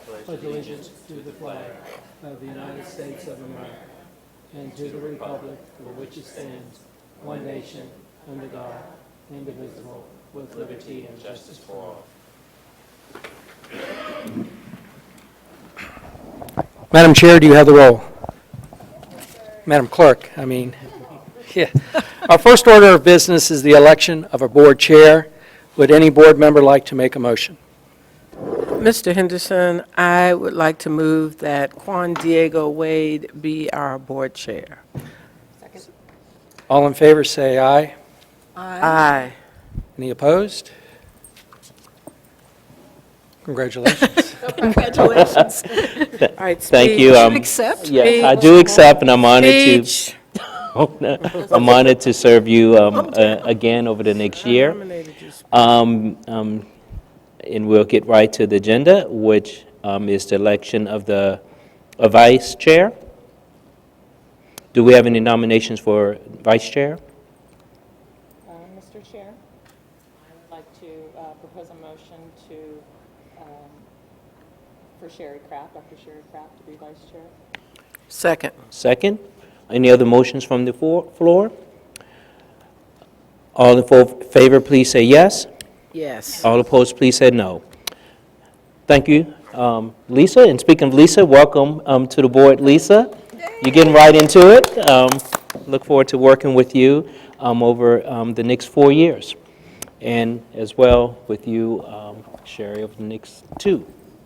pledge allegiance to the flag of the United States of America and to the republic for which it stands, one nation, under God, indivisible, with liberty and justice for all. Madam Chair, do you have the roll? Madam Clerk, yeah. Our first order of business is the election of a board chair. Would any board member like to make a motion? Mr. Henderson, I would like to move that Juan Diego Wade be our board chair. Second. All in favor, say aye. Aye. Any opposed? Congratulations. Congratulations. All right, Thank you. You accept? Yes, I do accept, and I'm honored to. Speech. I'm honored to serve you again over the next year. Nominated you. And we'll get right to the agenda, which is the election of a vice chair. Do we have any nominations for vice chair? Mr. Chair, I would like to propose a motion for Sherry Kraft, Dr. Sherry Kraft, to be vice chair. Second. Second. Any other motions from the floor? All in favor, please say yes. Yes. All opposed, please say no. Thank you, Lisa. And speaking of Lisa, welcome to the board, Lisa. You're getting right into it. Look forward to working with you over the next 4 years, and as well with you, Sherry, over the next 2.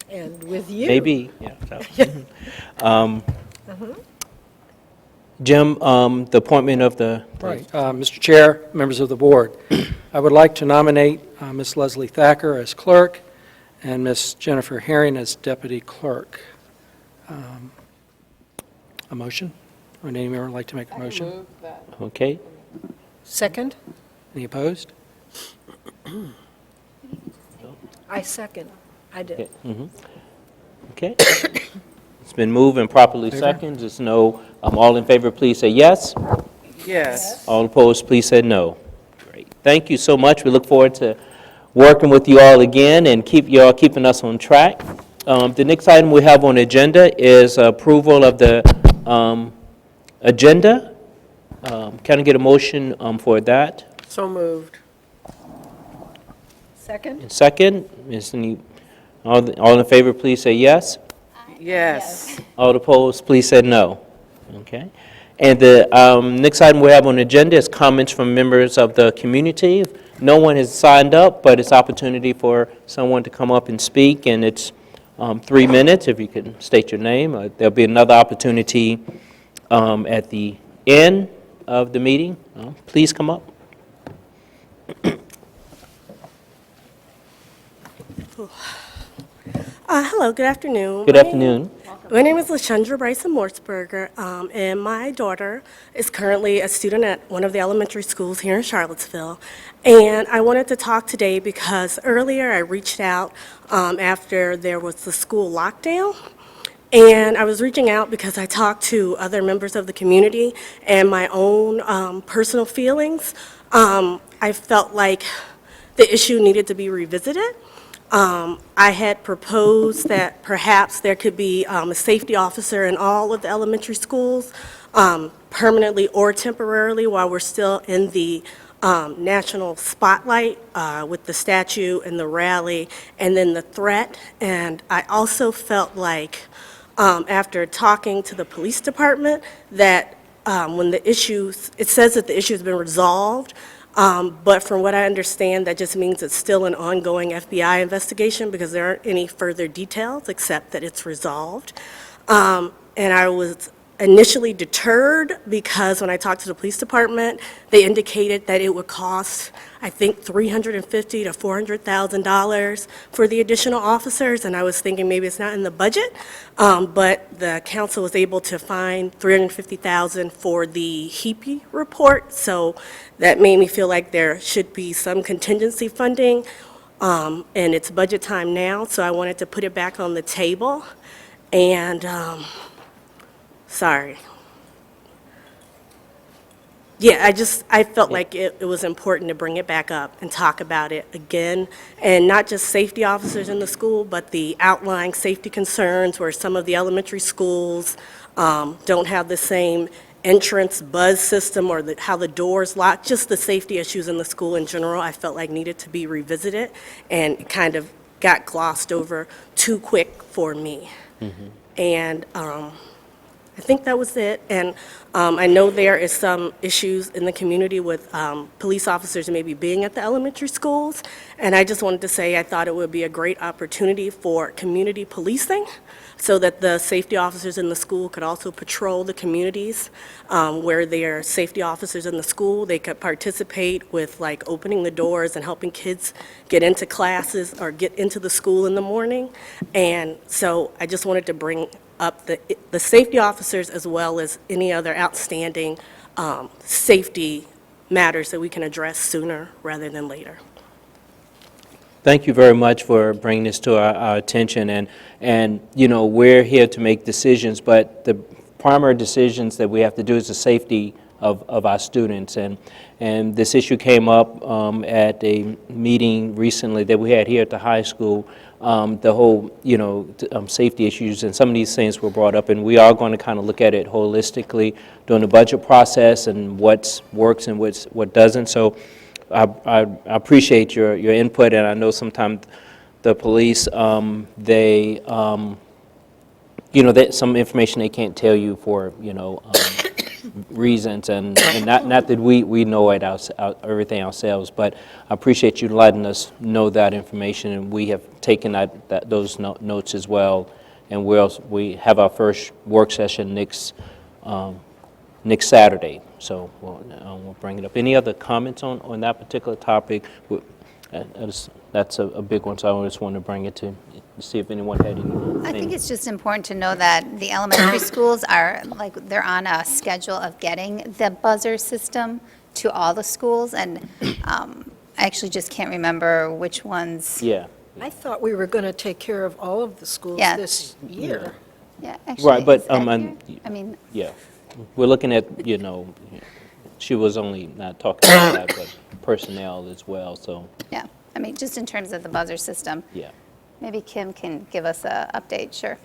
And with you. Maybe, yeah. So. Jim, the appointment of the... Right. Mr. Chair, members of the board, I would like to nominate Ms. Leslie Thacker as clerk and Ms. Jennifer Herring as deputy clerk. A motion? Would any member like to make a motion? Move that. Okay. Second? Any opposed? I second. I did. Okay. Okay. It's been moved and properly Favor? seconded. Just know, all in favor, please say yes. Yes. All opposed, please say no. Great. Thank you so much. We look forward to working with you all again and keeping us on track. The next item we have on the agenda is approval of the agenda. Can I get a motion for that? So moved. Second? And second, all in favor, please say yes. Yes. All opposed, please say no. Okay. And the next item we have on the agenda is comments from members of the community. No one has signed up, but it's opportunity for someone to come up and speak, and it's 3 minutes, if you can state your name. There'll be another opportunity at the end of the meeting. Please come up. Hello, good afternoon. Good afternoon. My name is LaShandra Bryson Mortzberger, and my daughter is currently a student at one of the elementary schools here in Charlottesville. And I wanted to talk today because earlier I reached out after there was the school lockdown. And I was reaching out because I talked to other members of the community and my own personal feelings. I felt like the issue needed to be revisited. I had proposed that perhaps there could be a safety officer in all of the elementary schools, permanently or temporarily, while we're still in the national spotlight with the statue and the rally and then the threat. And I also felt like after talking to the police department that when the issues, it says that the issue has been resolved, but from what I understand, that just means it's still an ongoing FBI investigation because there aren't any further details except that it's resolved. And I was initially deterred because when I talked to the police department, they indicated that it would cost, I think, $350,000 to $400,000 for the additional officers, and I was thinking maybe it's not in the budget, but the council was able to find $350,000 for the HEPE report, so that made me feel like there should be some contingency funding, and it's budget time now, so I wanted to put it back on the table, and sorry. Yeah, I felt like it was important to bring it back up and talk about it again, and not just safety officers in the school, but the outlying safety concerns where some of the elementary schools don't have the same entrance buzz system or how the doors lock, just the safety issues in the school in general, I felt like needed to be revisited and kind of got glossed over too quick for me. And I think that was it. And I know there is some issues in the community with police officers maybe being at the elementary schools. And I just wanted to say I thought it would be a great opportunity for community policing so that the safety officers in the school could also patrol the communities where there are safety officers in the school. They could participate with like opening the doors and helping kids get into classes or get into the school in the morning. And so I just wanted to bring up the safety officers as well as any other outstanding safety matters that we can address sooner rather than later. Thank you very much for bringing this to our attention, and you know, we're here to make decisions, but the primary decisions that we have to do is the safety of our students, and this issue came up at a meeting recently that we had here at the high school. The whole, you know, safety issues and some of these things were brought up, and we are going to kind of look at it holistically during the budget process and what works and what doesn't. So I appreciate your input, and I know sometimes the police, they, you know, some information they can't tell you for, you know, reasons, and not that we know it everything ourselves, but I appreciate you letting us know that information, and we have taken those notes as well, and we have our first work session next Saturday, so we'll bring it up. Any other comments on that particular topic? That's a big one, so I just want to bring it to see if anyone had anything. I think it's just important to know that the elementary schools are, like, they're on a schedule of getting the buzzer system to all the schools, and I actually just can't remember which ones. Yeah. I thought we were going to take care of all of the schools Yeah. this year. Yeah, actually. Right, but, is that I here? yeah, we're looking at, you know, she was only not talking about that, but personnel as well, so, Yeah, I mean, just in terms of the buzzer system. yeah. Maybe Kim can give us an update, sure.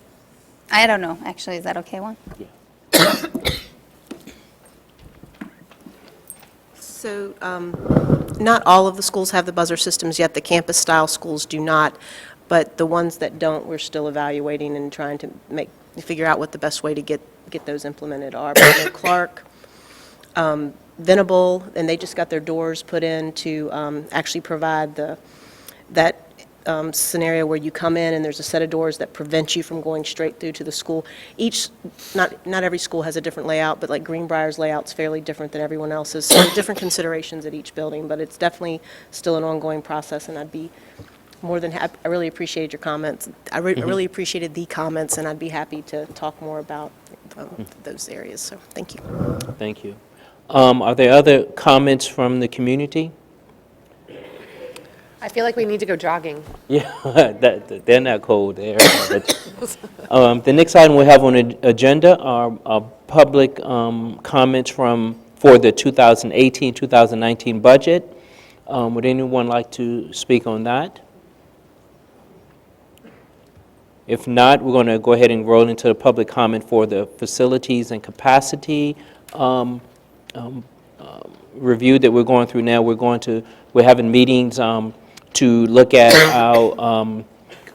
I don't know, actually, is that okay, Juan? Yeah. So, not all of the schools have the buzzer systems yet. The campus-style schools do not, but the ones that don't, we're still evaluating and trying to figure out what the best way to get those implemented are. But I know Clark, Venable, and they just got their doors put in to actually provide that scenario where you come in and there's a set of doors that prevent you from going straight through to the school. Not every school has a different layout, but like Greenbrier's layout's fairly different than everyone else's. So different considerations at each building, but it's definitely still an ongoing process, and I'd be more than happy. I really appreciated your comments. I really appreciated the comments, and I'd be happy to talk more about those areas. So thank you. Thank you. Are there other comments from the community? I feel like we need to go jogging. Yeah, they're not cold there. But, the next item we have on the agenda are public comments for the 2018-2019 budget. Would anyone like to speak on that? If not, we're going to go ahead and roll into the public comment for the facilities and capacity review that we're going through now. We're having meetings to look at our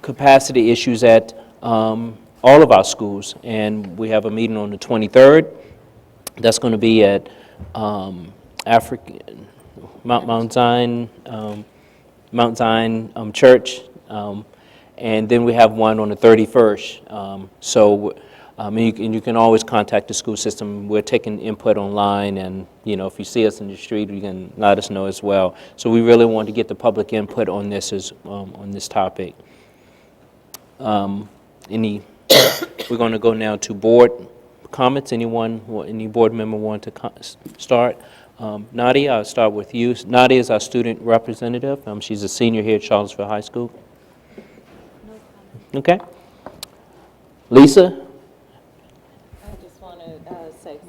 capacity issues at all of our schools, and we have a meeting on the 23rd. That's going to be at Mount Zion Church, and then we have one on the 31st. You can always contact the school system. We're taking input online, and you know, if you see us in the street, you can let us know as well. So we really want to get the public input on this on this topic. We're going to go now to board comments. Any board member want to start? Nadia, I'll start with you. Nadia is our student representative. She's a senior here at Charlottesville High School. Okay. Lisa? I just want to say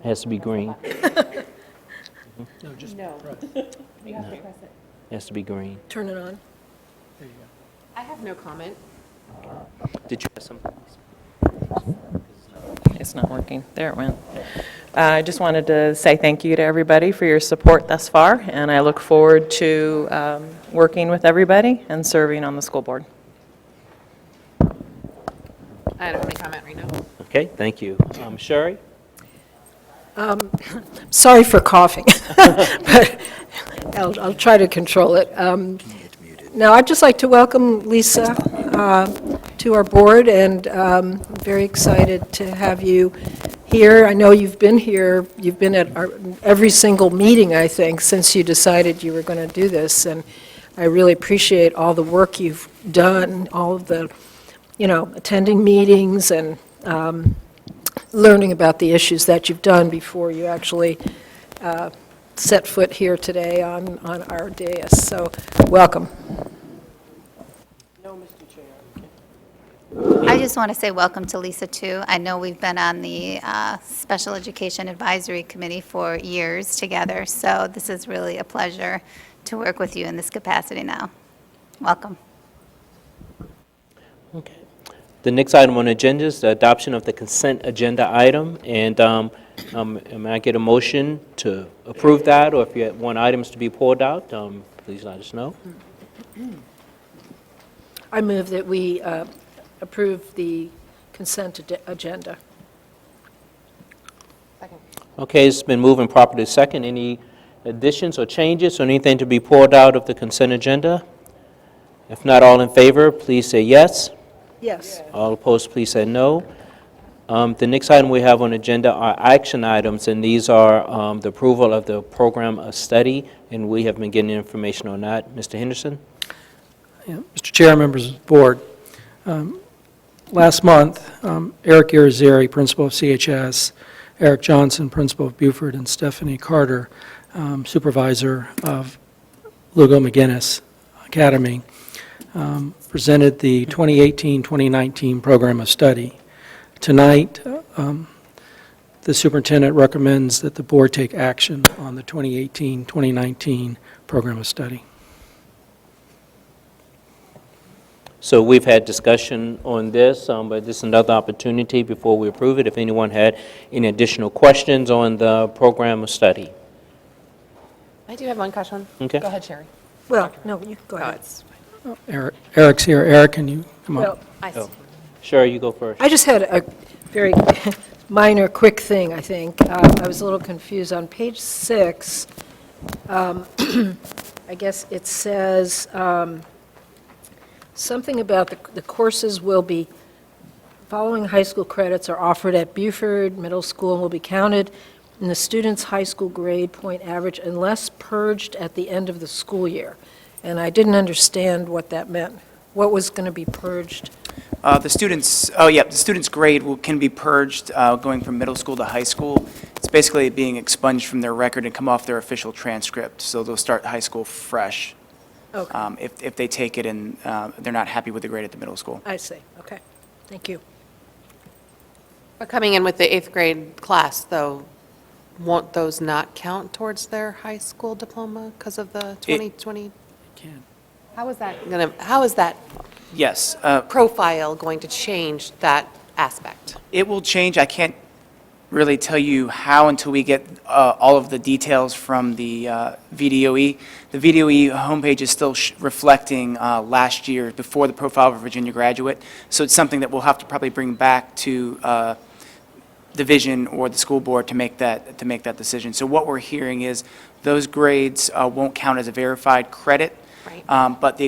It has to be green. No, just No. press. You have to press it. It has to be green. Turn it on. There you go. I have no comment. Did you have something? It's not working. There it went. I just wanted to say thank you to everybody for your support thus far, and I look forward to working with everybody and serving on the school board. I don't have any comment right now. Okay, thank you. Sherry? Sorry for coughing, but I'll try to control it. Now, I'd just like to welcome Lisa to our board, and very excited to have you here. I know you've been here, you've been at every single meeting, I think, since you decided you were going to do this, and I really appreciate all the work you've done, all of the, attending meetings and learning about the issues that you've done before you actually set foot here today on our dais. So, welcome. No, Mr. Chair. I just want to say welcome to Lisa, too. I know we've been on the Special Education Advisory Committee for years together, so this is really a pleasure to work with you in this capacity now. Welcome. Okay. The next item on the agenda is the adoption of the consent agenda item, and may I get a motion to approve that, or if you want items to be pulled out, please let us know. I move that we approve the consent agenda. Second. Okay, it's been moved and properly second. Any additions or changes or anything to be pulled out of the consent agenda? If not, all in favor, please say yes. Yes. All opposed, please say no. The next item we have on the agenda are action items, and these are the approval of the program of study, and we have been getting information on that. Mr. Henderson? Yeah, Mr. Chair, members of the board, last month, Eric Irizarry, principal of CHS, Eric Johnson, principal of Buford, and Stephanie Carter, supervisor of Lugo McGinnis Academy, presented the 2018-2019 program of study. Tonight, the superintendent recommends that the board take action on the 2018-2019 program of study. So we've had discussion on this, but this is another opportunity before we approve it. If anyone had any additional questions on the program of study. I do have one question. Okay. Go ahead, Sherry. Well, no, you go No, ahead. it's, Eric's here. Eric, can you come Well, up? I see. Oh. Sure, you go first. I just had a very minor, quick thing, I think. I was a little confused. On page 6, I guess it says something about the courses will be, following high school credits are offered at Buford Middle School and will be counted in the student's high school grade point average unless purged at the end of the school year. And I didn't understand what that meant. What was going to be purged? The student's grade can be purged going from middle school to high school. It's basically being expunged from their record and come off their official transcript, so they'll start high school fresh. Okay, If they take it and they're not happy with the grade at the middle school. I see. Okay, thank you. But coming in with the 8th grade class, though, won't those not count towards their high school diploma because of the 2020? Can. How is that Yes, profile going to change that aspect? it will change. I can't really tell you how until we get all of the details from the VDOE. The VDOE homepage is still reflecting last year before the profile of a Virginia graduate, so it's something that we'll have to probably bring back to division or the school board to make that decision. So what we're hearing is those grades won't count as a verified credit. Right. But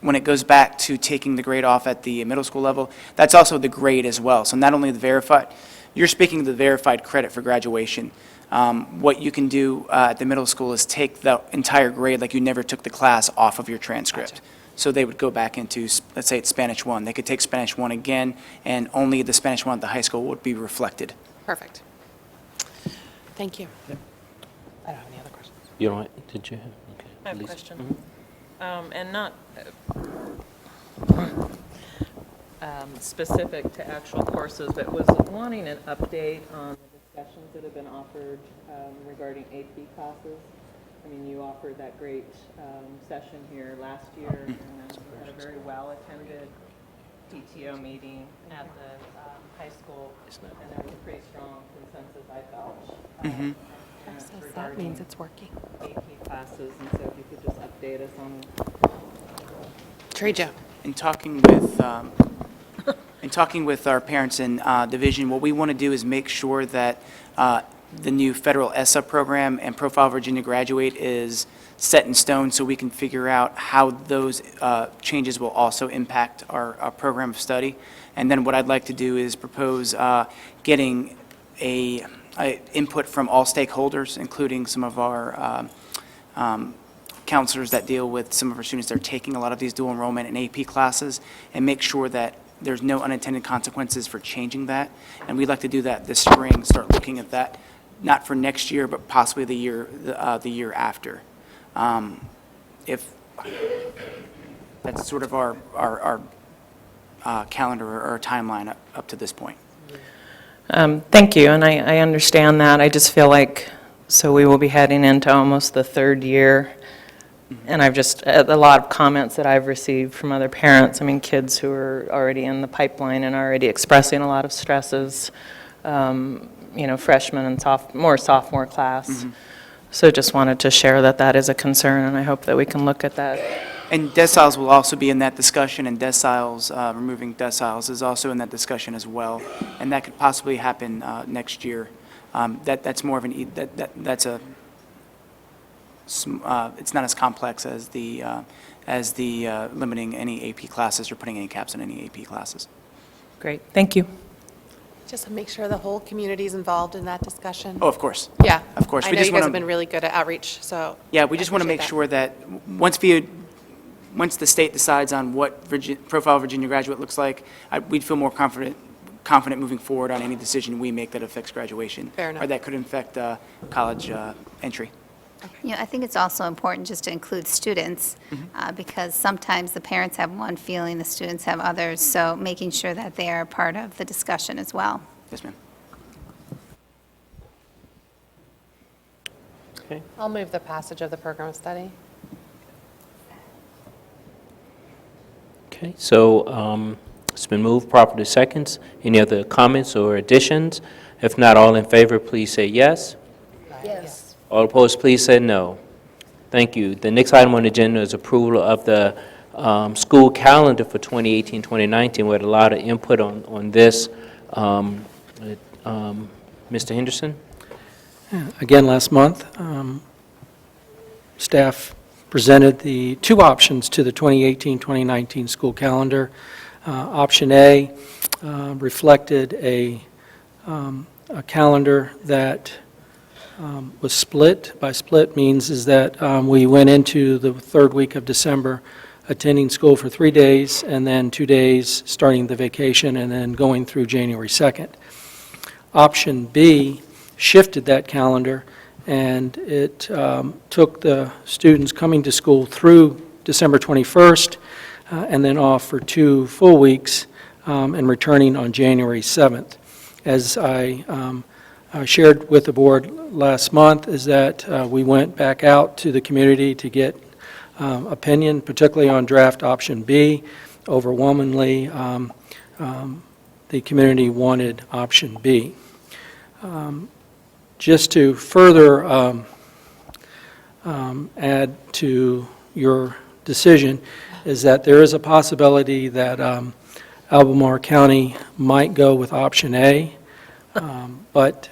when it goes back to taking the grade off at the middle school level, that's also the grade as well. So not only the verified, you're speaking of the verified credit for graduation. What you can do at the middle school is take the entire grade like you never took the class off of your transcript. Gotcha. So they would go back into, let's say it's Spanish 1. They could take Spanish 1 again, and only the Spanish 1 at the high school would be reflected. Perfect. Thank you. I don't have any other questions. You don't, did you have? Okay. I have a Lisa. question. And not, specific to actual courses, but was wanting an update on the discussions that have been offered regarding AP classes. I mean, you offered that great session here last year, and we had a very well-attended PTO meeting at the high school, and there was a pretty strong consensus, I felt. That means it's working. AP classes, and so if you could just update us on Trejo. In talking with our parents in division, what we want to do is make sure that the new federal ESSA program and Profile Virginia Graduate is set in stone, so we can figure out how those changes will also impact our program of study. And then what I'd like to do is propose getting a input from all stakeholders, including some of our counselors that deal with some of our students that are taking a lot of these dual enrollment and AP classes, and make sure that there's no unintended consequences for changing that. And we'd like to do that this spring, start looking at that, not for next year, but possibly the year after. If that's sort of our calendar or our timeline up to this point. Thank you, and I understand that. I just feel like, so we will be heading into almost the third year, and I've just, a lot of comments that I've received from other parents, I mean, kids who are already in the pipeline and already expressing a lot of stresses, you know, freshman and sophomore class. So just wanted to share that that is a concern, and I hope that we can look at that. And deciles will also be in that discussion, and deciles, removing deciles is also in that discussion as well, and that could possibly happen next year. That's more of an, that's a, it's not as complex as the limiting any AP classes or putting any caps on any AP classes. Great, thank you. Just to make sure the whole community is involved in that discussion. Oh, of course. Yeah. Of course. I We know just you guys wanna- have been really good at outreach, so. Yeah, we just want to make sure that once the state decides on what Profile Virginia Graduate looks like, we'd feel more confident moving forward on any decision we make that affects graduation. Fair enough. Or that could affect college entry. You know, I think it's also important just to include students, because sometimes the parents have one feeling, the students have others, so making sure that they are part of the discussion as well. Yes, ma'am. Okay. I'll move the passage of the program of study. Okay, so it's been moved, properly seconds. Any other comments or additions? If not, all in favor, please say yes. Yes. All opposed, please say no. Thank you. The next item on the agenda is approval of the school calendar for 2018-2019. We had a lot of input on this. Mr. Henderson? Again, last month, staff presented the two options to the 2018-2019 school calendar. Option A reflected a calendar that was split. By split means is that we went into the third week of December attending school for 3 days, and then 2 days starting the vacation, and then going through January 2nd. Option B shifted that calendar, and it took the students coming to school through December 21st, and then off for 2 full weeks, and returning on January 7th. As I shared with the board last month, is that we went back out to the community to get opinion, particularly on draft option B. Overwhelmingly, the community wanted option B. Just to further add to your decision, is that there is a possibility that Albemarle County might go with option A, but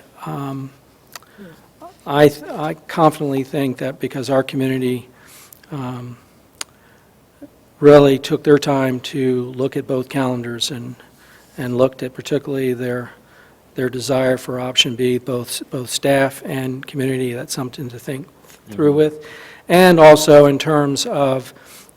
I confidently think that because our community really took their time to look at both calendars and looked at particularly their desire for option B, both staff and community, that's something to think through with. And also in terms of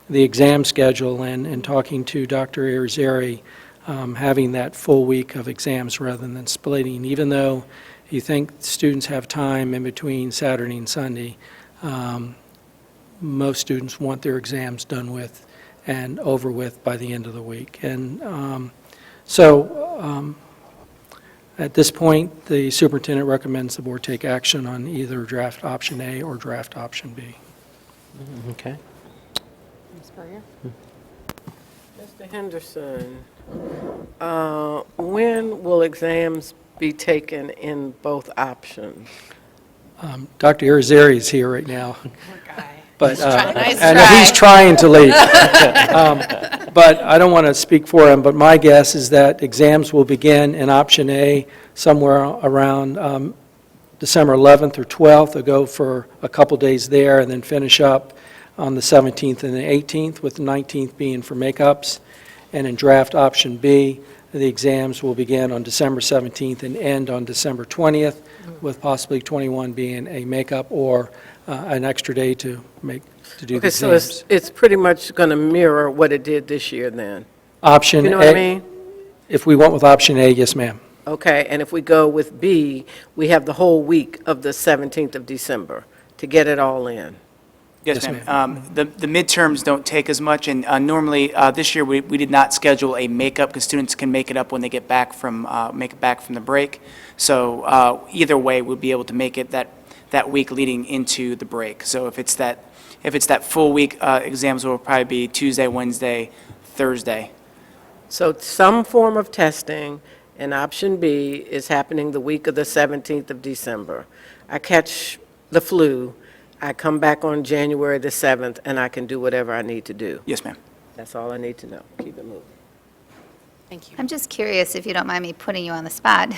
the exam schedule and talking to Dr. Irizarry, having that full week of exams rather than splitting, even though you think students have time in between Saturday and Sunday, most students want their exams done with and over with by the end of the week. And So at this point, the superintendent recommends the board take action on either draft option A or draft option B. Okay. Ms. Berger? Mr. Henderson, when will exams be taken in both options? Dr. Irizarry is here right now. But Nice I know he's trying to leave. But I don't want to speak for him, but my guess is that exams will begin in option A somewhere around December 11th or 12th. They'll go for a couple days there and then finish up on the 17th and the 18th, with the 19th being for makeups. And in draft option B, the exams will begin on December 17th and end on December 20th, with possibly 21 being a makeup or an extra day to do the Okay, so exams. it's pretty much going to mirror what it did this year then? Option You know A. what I mean? If we went with option A, yes, ma'am. Okay, and if we go with B, we have the whole week of the 17th of December to get it all in. Yes, Yes, ma'am. The midterms don't take as much, and normally, this year, we did not schedule a makeup, because students can make it up when they get back from, make it back from the break. So either way, we'll be able to make it that week leading into the break. So if it's that full week, exams will probably be Tuesday, Wednesday, Thursday. So some form of testing in option B is happening the week of the 17th of December. I catch the flu, I come back on January the 7th, and I can do whatever I need to do. Yes, ma'am. That's all I need to know. Keep it moving. Thank you. I'm just curious, if you don't mind me putting you on the spot,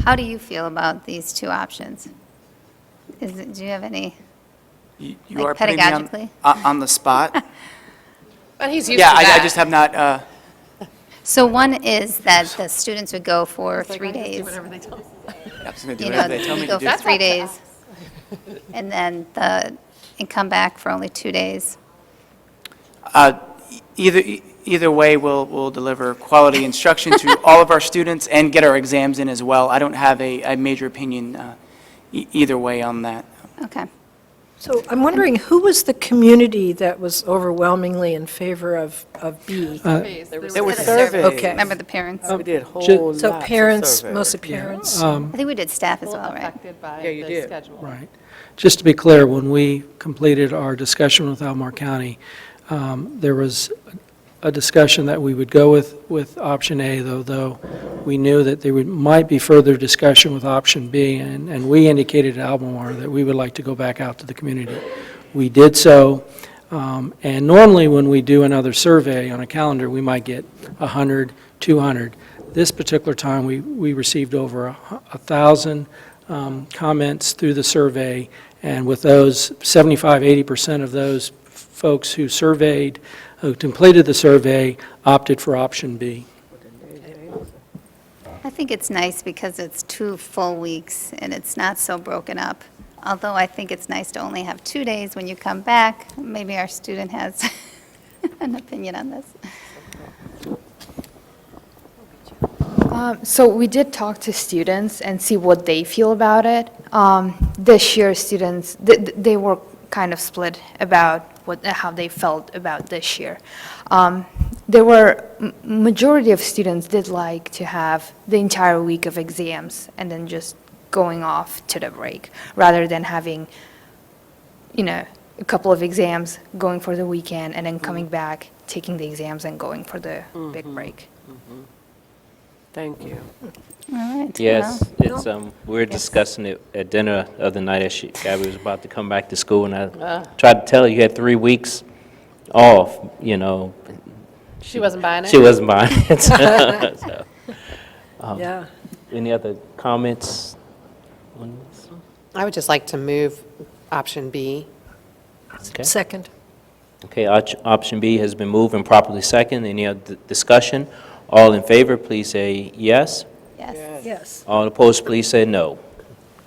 how do you feel about these two options? Do you have any, You Like are putting me pedagogically? on the spot. But he's used Yeah, to that. I just have not, so one is that the students would go for 3 days. I'm just going to do You know, whatever they tell me you to go do. for 3 days, and then and come back for only 2 days. Either way, we'll deliver quality instruction to all of our students and get our exams in as well. I don't have a major opinion either way on that. Okay. So I'm wondering, who was the community that was overwhelmingly in favor of B? There were the surveys. Okay. Remember the parents? We did whole So lots of parents, surveys. mostly parents? I think we did staff as well, right? Affected by Yeah, you the did. schedule. Right. Just to be clear, when we completed our discussion with Albemarle County, there was a discussion that we would go with option A, though we knew that there might be further discussion with option B, and we indicated to Albemarle that we would like to go back out to the community. We did so, and normally when we do another survey on a calendar, we might get 100, 200. This particular time, we received over 1,000 comments through the survey, and with those, 75, 80% of those folks who completed the survey opted for option B. I think it's nice because it's 2 full weeks and it's not so broken up. Although I think it's nice to only have 2 days when you come back. Maybe our student has an opinion on this. So we did talk to students and see what they feel about it. This year, students, they were kind of split about how they felt about this year. There were, majority of students did like to have the entire week of exams and then just going off to the break, rather than having, a couple of exams, going for the weekend, and then coming back, taking the exams and going for the big break. Thank you. All right. Yes, well, it's, we were discussing it at dinner the other night as Gabby was about to come back to school, and I tried to tell her you had 3 weeks off, She wasn't buying it? She wasn't buying it. So, Yeah. any other comments on this? I would just like to move option B. Okay. Second. Okay, option B has been moved and properly second. Any other discussion? All in favor, please say yes. Yes. Yes. All opposed, please say no.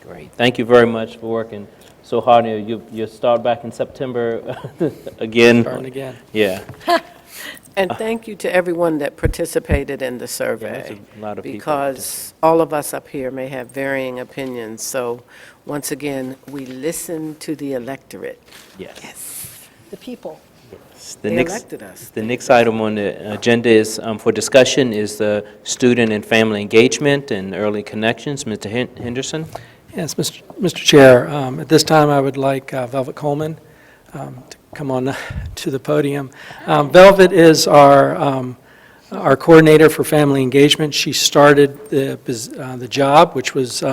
Great. Thank you very much for working so hard. You'll start back in September again. Starting again. Yeah. And thank you to everyone that participated in the survey. there's a lot of people Because all of us up here may have varying opinions, so once again, we listen to the electorate. Yes. The people. The They next, elected us. the next item on the agenda is, for discussion, is the student and family engagement and early connections. Mr. Henderson? Yes, Mr. Chair, at this time, I would like Velvet Coleman to come on to the podium. Velvet is our coordinator for family engagement. She started the job, which was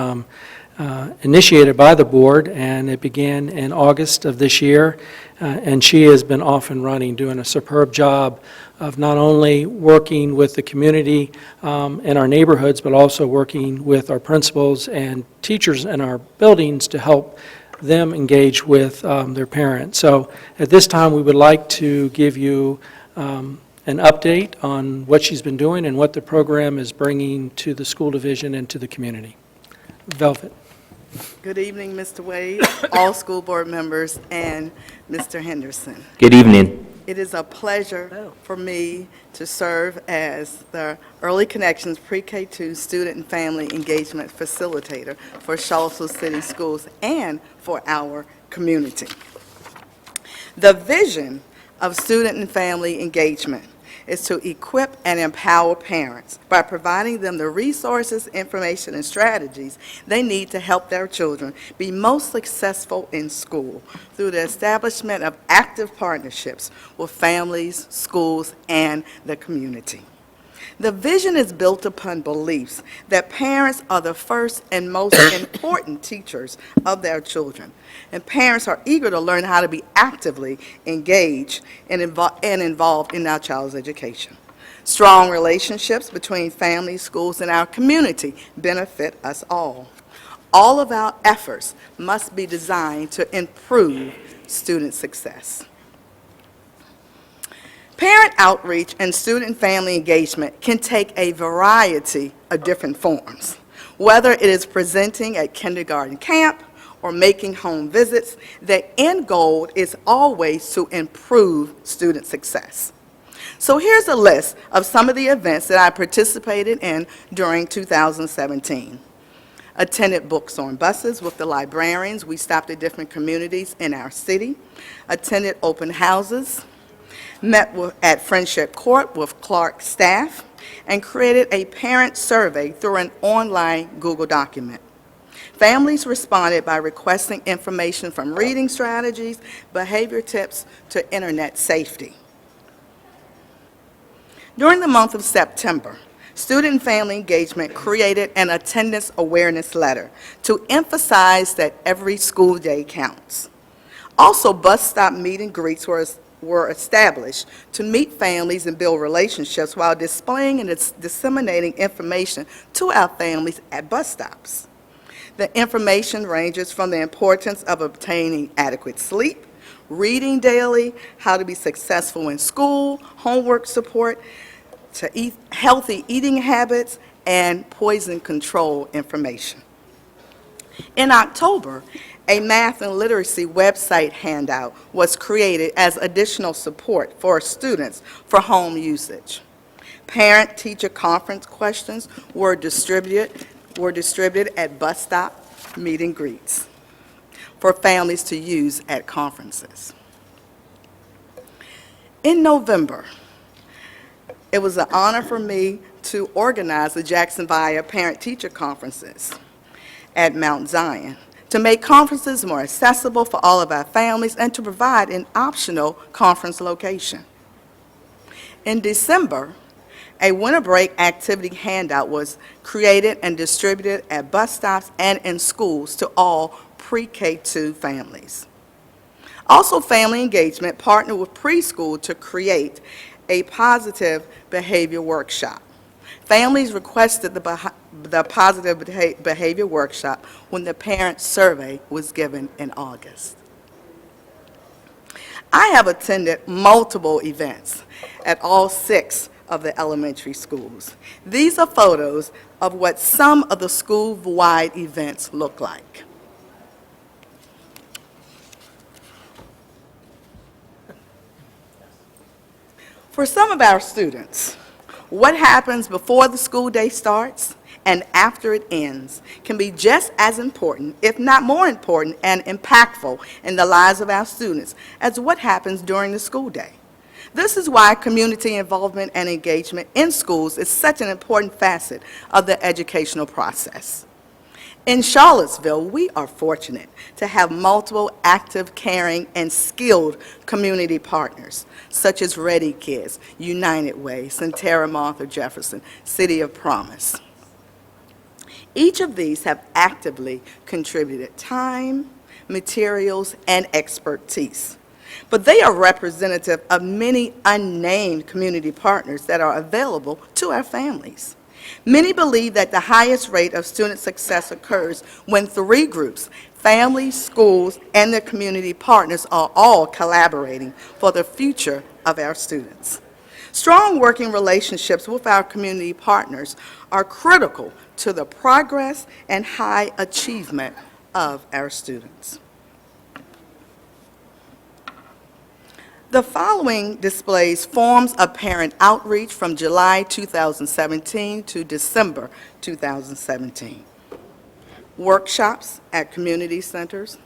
initiated by the board, and it began in August of this year, and she has been off and running, doing a superb job of not only working with the community in our neighborhoods, but also working with our principals and teachers in our buildings to help them engage with their parents. So at this time, we would like to give you an update on what she's been doing and what the program is bringing to the school division and to the community. Velvet. Good evening, Mr. Wade, all school board members, and Mr. Henderson. Good evening. It is a pleasure for me to serve as the Early Connections Pre-K-2 Student and Family Engagement Facilitator for Charlottesville City Schools and for our community. The vision of student and family engagement is to equip and empower parents by providing them the resources, information, and strategies they need to help their children be most successful in school through the establishment of active partnerships with families, schools, and the community. The vision is built upon beliefs that parents are the first and most important teachers of their children, and parents are eager to learn how to be actively engaged and involved in our child's education. Strong relationships between families, schools, and our community benefit us all. All of our efforts must be designed to improve student success. Parent outreach and student and family engagement can take a variety of different forms. Whether it is presenting at kindergarten camp or making home visits, the end goal is always to improve student success. So here's a list of some of the events that I participated in during 2017. Attended books on buses with the librarians. We stopped at different communities in our city. Attended open houses. Met at Friendship Court with Clark staff, and created a parent survey through an online Google document. Families responded by requesting information from reading strategies, behavior tips, to internet safety. During the month of September, Student and Family Engagement created an attendance awareness letter to emphasize that every school day counts. Also, bus stop meet and greets were established to meet families and build relationships while displaying and disseminating information to our families at bus stops. The information ranges from the importance of obtaining adequate sleep, reading daily, how to be successful in school, homework support, to healthy eating habits, and poison control information. In October, a math and literacy website handout was created as additional support for students for home usage. Parent-teacher conference questions were distributed at bus stop meet and greets for families to use at conferences. In November, it was an honor for me to organize the Jackson Via parent-teacher conferences at Mount Zion, to make conferences more accessible for all of our families and to provide an optional conference location. In December, a winter break activity handout was created and distributed at bus stops and in schools to all pre-K-2 families. Also, Family Engagement partnered with preschool to create a positive behavior workshop. Families requested the positive behavior workshop when the parent survey was given in August. I have attended multiple events at all 6 of the elementary schools. These are photos of what some of the school-wide events look like. For some of our students, what happens before the school day starts and after it ends can be just as important, if not more important and impactful in the lives of our students as what happens during the school day. This is why community involvement and engagement in schools is such an important facet of the educational process. In Charlottesville, we are fortunate to have multiple active, caring, and skilled community partners, such as Ready Kids, United Way, Centera Martha Jefferson, City of Promise. Each of these have actively contributed time, materials, and expertise. But they are representative of many unnamed community partners that are available to our families. Many believe that the highest rate of student success occurs when three groups, families, schools, and their community partners are all collaborating for the future of our students. Strong working relationships with our community partners are critical to the progress and high achievement of our students. The following displays forms of parent outreach from July 2017 to December 2017. Workshops at community centers,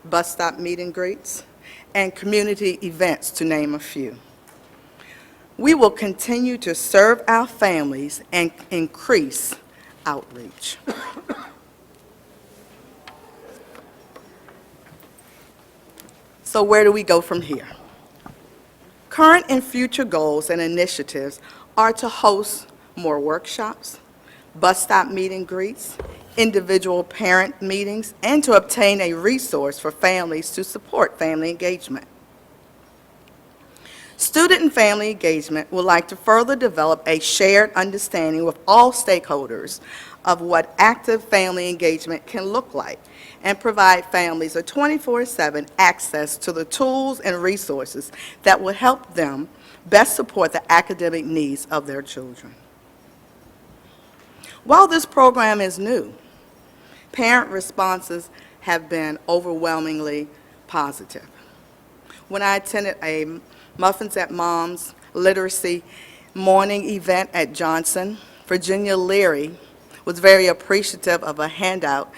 bus stop meet and greets, and community events, to name a few. We will continue to serve our families and increase outreach. So where do we go from here? Current and future goals and initiatives are to host more workshops, bus stop meet and greets, individual parent meetings, and to obtain a resource for families to support family engagement. Student and family engagement would like to further develop a shared understanding with all stakeholders of what active family engagement can look like and provide families a 24/7 access to the tools and resources that will help them best support the academic needs of their children. While this program is new, parent responses have been overwhelmingly positive. When I attended a Muffins at Mom's literacy morning event at Johnson, Virginia Leary was very appreciative of a handout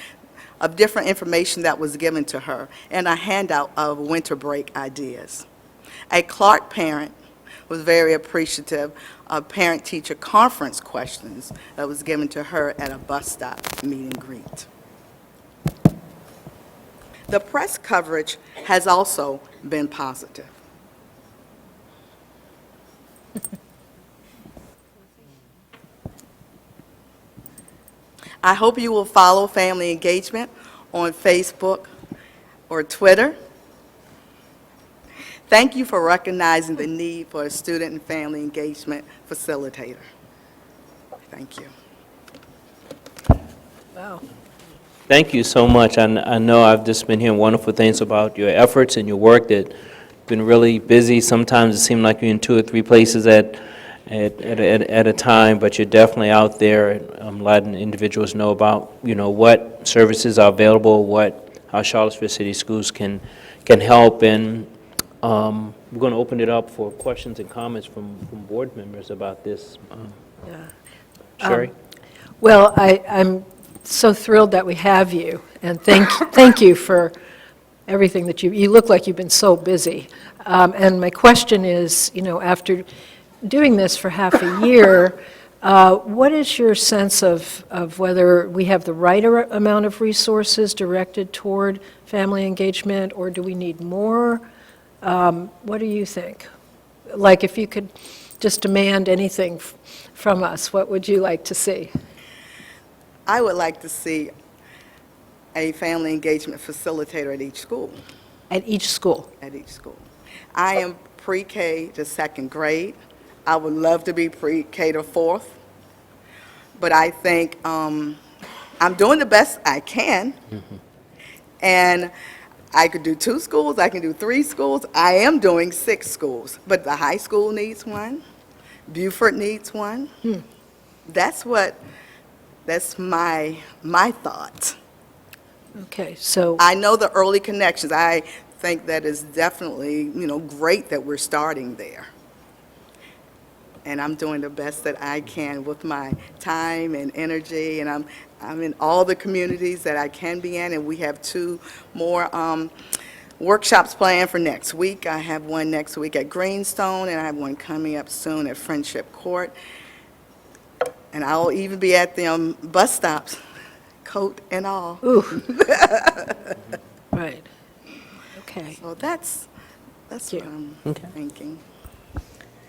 of different information that was given to her and a handout of winter break ideas. A Clark parent was very appreciative of parent-teacher conference questions that was given to her at a bus stop meet and greet. The press coverage has also been positive. I hope you will follow family engagement on Facebook or Twitter. Thank you for recognizing the need for a student and family engagement facilitator. Thank you. Wow. Thank you so much. I know I've just been hearing wonderful things about your efforts and your work, that you've been really busy. Sometimes it seems like you're in 2 or 3 places at a time, but you're definitely out there letting individuals know about, what services are available, how Charlottesville City Schools can help. And we're going to open it up for questions and comments from board members about this. Sherry? Well, I'm so thrilled that we have you, and thank you for everything that you look like you've been so busy. And my question is, after doing this for half a year, what is your sense of whether we have the right amount of resources directed toward family engagement, or do we need more? What do you think? Like, if you could just demand anything from us, what would you like to see? I would like to see a family engagement facilitator at each school. At each school? At each school. I am pre-K to 2nd grade. I would love to be pre-K to 4th, but I think I'm doing the best I can. Mm-hmm. And I could do 2 schools, I can do 3 schools. I am doing 6 schools, but the high school needs one. Beaufort needs one. That's my thought. Okay, so I know the early connections. I think that is definitely, great that we're starting there. And I'm doing the best that I can with my time and energy, and I'm in all the communities that I can be in, and we have 2 more workshops planned for next week. I have one next week at Greenstone, and I have one coming up soon at Friendship Court. And I'll even be at the bus stops, coat and all. Ooh. Right. Okay. So that's what I'm Okay. thinking.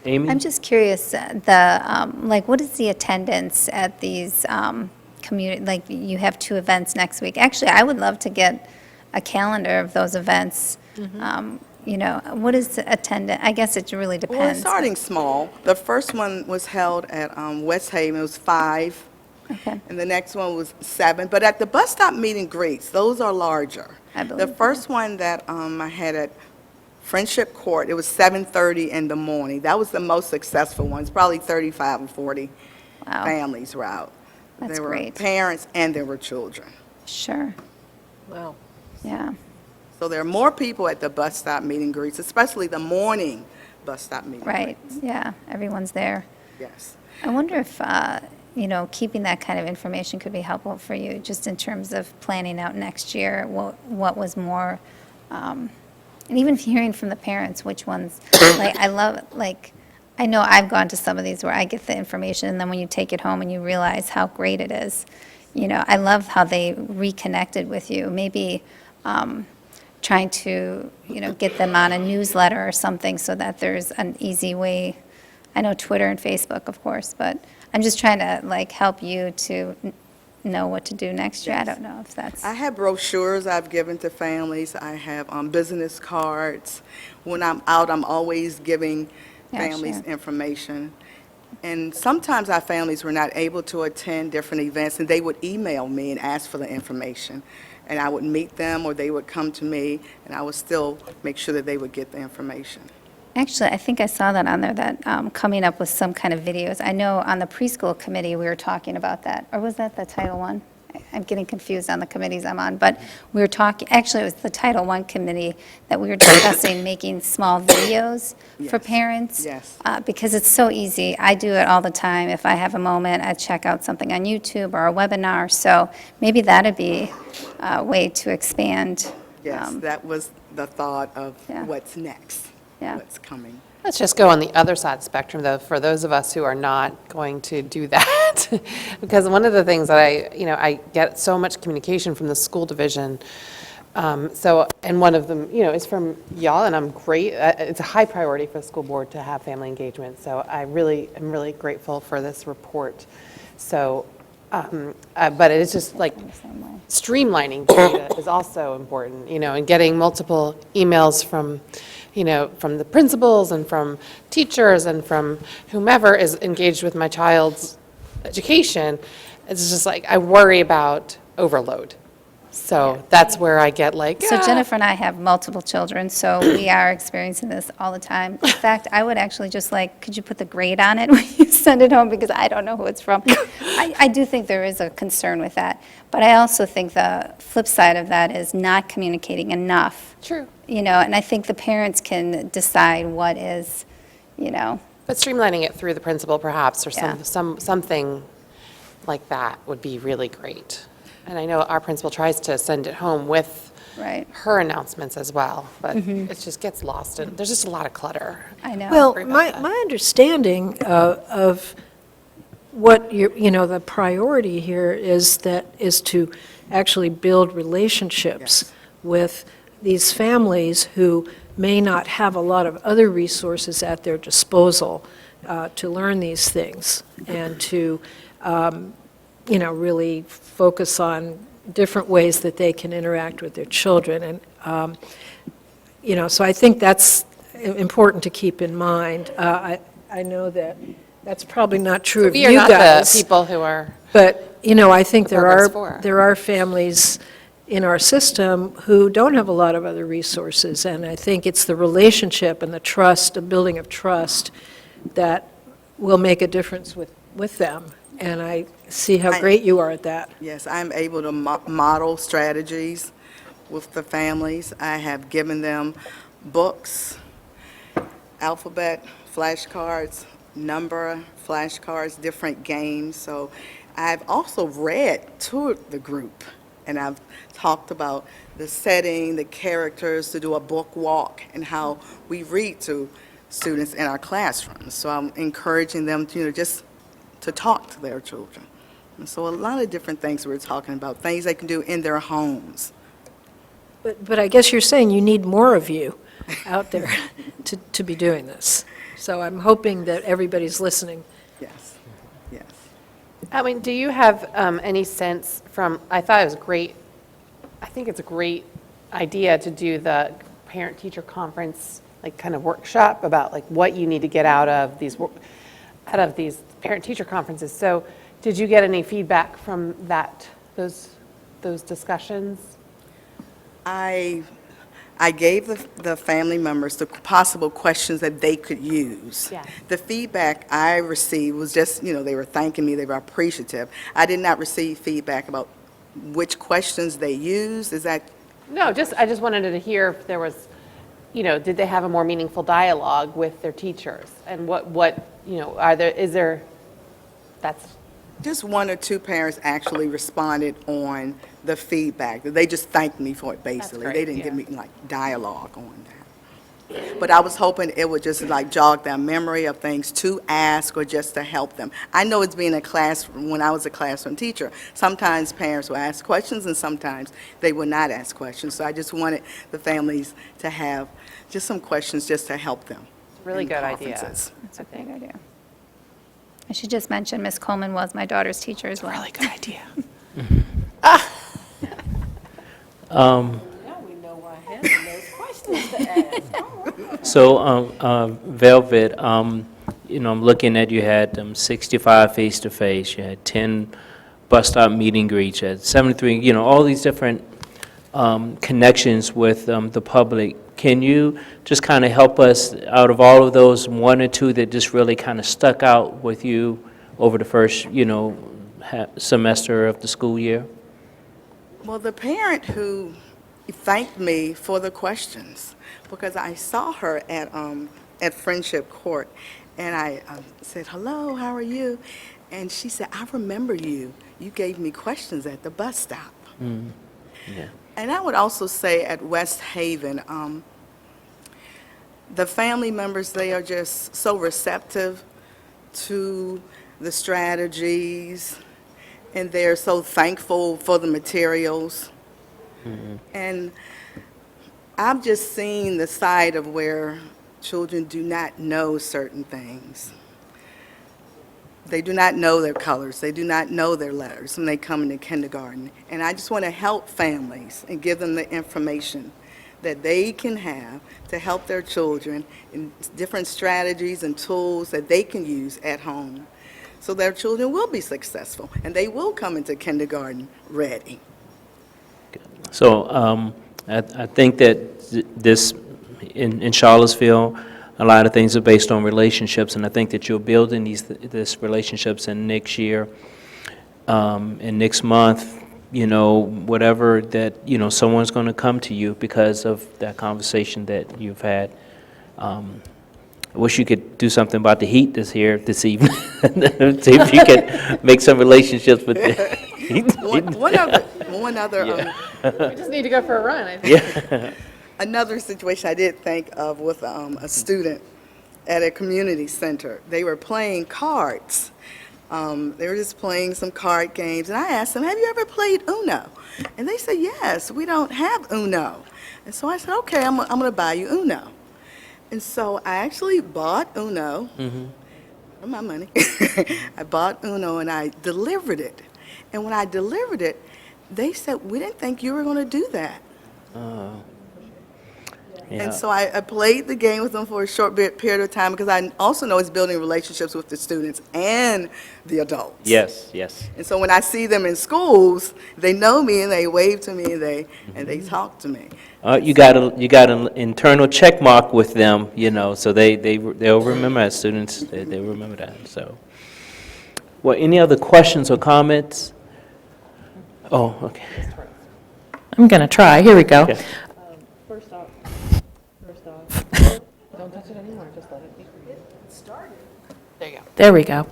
Amy? I'm just curious, what is the attendance at these community, like, you have 2 events next week. Actually, I would love to get a calendar of those events. What is the attendance? I guess it really Well, depends. it's starting small. The first one was held at West Haven, it was 5. Okay. And the next one was 7. But at the bus stop meet and greets, those are larger. I believe The that. first one that I had at Friendship Court, it was 7:30 in the morning. That was the most successful one. It's probably 35 or 40 Wow. families were out. That's There were great. parents and there were children. Sure, Wow. yeah. So there are more people at the bus stop meet and greets, especially the morning bus stop meet and Right, greets. yeah, everyone's there. Yes. I wonder if, keeping that kind of information could be helpful for you, just in terms of planning out next year, what was more, and even hearing from the parents, which ones, I know I've gone to some of these where I get the information, and then when you take it home and you realize how great it is, I love how they reconnected with you. Maybe trying to, get them on a newsletter or something so that there's an easy way. I know Twitter and Facebook, of course, but I'm just trying to, help you to know what to do next year. I don't know if that's, I have brochures I've given to families. I have business cards. When I'm out, I'm always giving Yeah, families sure. information. And sometimes our families were not able to attend different events, and they would email me and ask for the information. And I would meet them, or they would come to me, and I would still make sure that they would get the information. actually, I think I saw that on there, that coming up with some kind of videos. I know on the preschool committee, we were talking about that, or was that the Title I? I'm getting confused on the committees I'm on, but we were talking, actually, it was the Title I committee that we were discussing making small videos for Yes. parents. Yes. Because it's so easy. I do it all the time. If I have a moment, I check out something on YouTube or a webinar, so maybe that'd be a way to expand. Yes, that was the thought of Yeah. what's next, Yeah. what's coming. Let's just go on the other side of the spectrum, though, for those of us who are not going to do that. Because one of the things that I get so much communication from the school division. And one of them, is from y'all, and I'm great. It's a high priority for the school board to have family engagement. So am really grateful for this report. So, but it's just like streamlining data is also important, and getting multiple emails from the principals and from teachers and from whomever is engaged with my child's education. It's just like, I worry about overload. So that's where I get So Jennifer and I have multiple children, so we are experiencing this all the time. In fact, I would actually just could you put the grade on it when you send it home, because I don't know who it's from. I do think there is a concern with that, but I also think the flip side of that is not communicating enough. True. And I think the parents can decide what is, But streamlining it through the principal perhaps, or Yeah. something like that would be really great. And I know our principal tries to send it home with right. her announcements as well, but it just gets lost, and there's just a lot of clutter. I know. Well, Worry about my that. understanding of what the priority here is to actually build relationships with these families who may not have a lot of other resources at their disposal to learn these things, and to really focus on different ways that they can interact with their children. And, so I think that's important to keep in mind. I know that that's probably not true of We you are not guys. the people who are, But, I think the program's for. there are families in our system who don't have a lot of other resources, and I think it's the relationship and the trust, the building of trust, that will make a difference with them. And I see how great you are at that. Yes, I'm able to model strategies with the families. I have given them books, alphabet flashcards, number flashcards, different games. So I've also read to the group And I've talked about the setting, the characters, to do a book walk, and how we read to students in our classrooms. So I'm encouraging them to, just to talk to their children. And so a lot of different things we're talking about, things they can do in their homes. But I guess you're saying you need more of you out there to be doing this. So I'm hoping that everybody's listening. Yes, yes. I mean, do you have any sense from, I thought it was great, I think it's a great idea to do the parent-teacher conference, like kind of workshop about like what you need to get out of these parent-teacher conferences. So did you get any feedback from those discussions? I gave the family members the possible questions that they could use. Yeah. The feedback I received was just, they were thanking me, they were appreciative. I did not receive feedback about which questions they used. Is that? No, I just wanted to hear if there was, did they have a more meaningful dialogue with their teachers? And that's. Just one or two parents actually responded on the feedback. They just thanked me for it, basically. great, They didn't yeah. give me, dialogue on that. But I was hoping it would just, jog their memory of things to ask or just to help them. I know it's being a classroom, when I was a classroom teacher, sometimes parents will ask questions and sometimes they will not ask questions. So I just wanted the families to have just some questions just to help them. Really in good idea. conferences. That's a big idea. I should just mention Miss Coleman was my daughter's teacher as well. Really good idea. So, Velvet, I'm looking at, you had 65 face-to-face, you had 10 bus stop meet and greets, you had 73, all these different connections with the public. Can you just kind of help us, out of all of those, one or two that just really kind of stuck out with you over the first, semester of the school year? Well, the parent who thanked me for the questions, because I saw her at Friendship Court, and I said, "Hello, how are you?" And she said, "I remember you. You gave me questions at the bus stop." Yeah. And I would also say at West Haven, the family members, they are just so receptive to the strategies, and they're so thankful for the materials. And I've just seen the side of where children do not know certain things. They do not know their colors. They do not know their letters when they come into kindergarten. And I just want to help families and give them the information that they can have to help their children in different strategies and tools that they can use at home, so their children will be successful and they will come into kindergarten ready. So I think that this, in Charlottesville, a lot of things are based on relationships, and I think that you're building these relationships in next year, and next month, whatever that, someone's going to come to you because of that conversation that you've had. I wish you could do something about the heat this evening. See if you could make some relationships with the heat. One other We just need to go for a run, I think. Another situation I did think of with a student at a community center. They were playing cards. They were just playing some card games, and I asked them, "Have you ever played Uno?" And they said, "Yes, we don't have Uno." And so I said, "Okay, I'm going to buy you Uno." And so I actually bought Uno, for my money. I bought Uno and I delivered it. And when I delivered it, they said, "We didn't think you were going to do that." Yeah. And so I played the game with them for a short period of time, because I also know it's building relationships with the students and the adults. Yes. And so when I see them in schools, they know me and they wave to me and they talk to me. You got an internal check mark with them, so they'll remember that. Students, they remember that. So, well, any other questions or comments? Oh, okay. I'm going to try. Here we go. Okay. First off, don't touch it anymore, just let it be. There you go. There we go.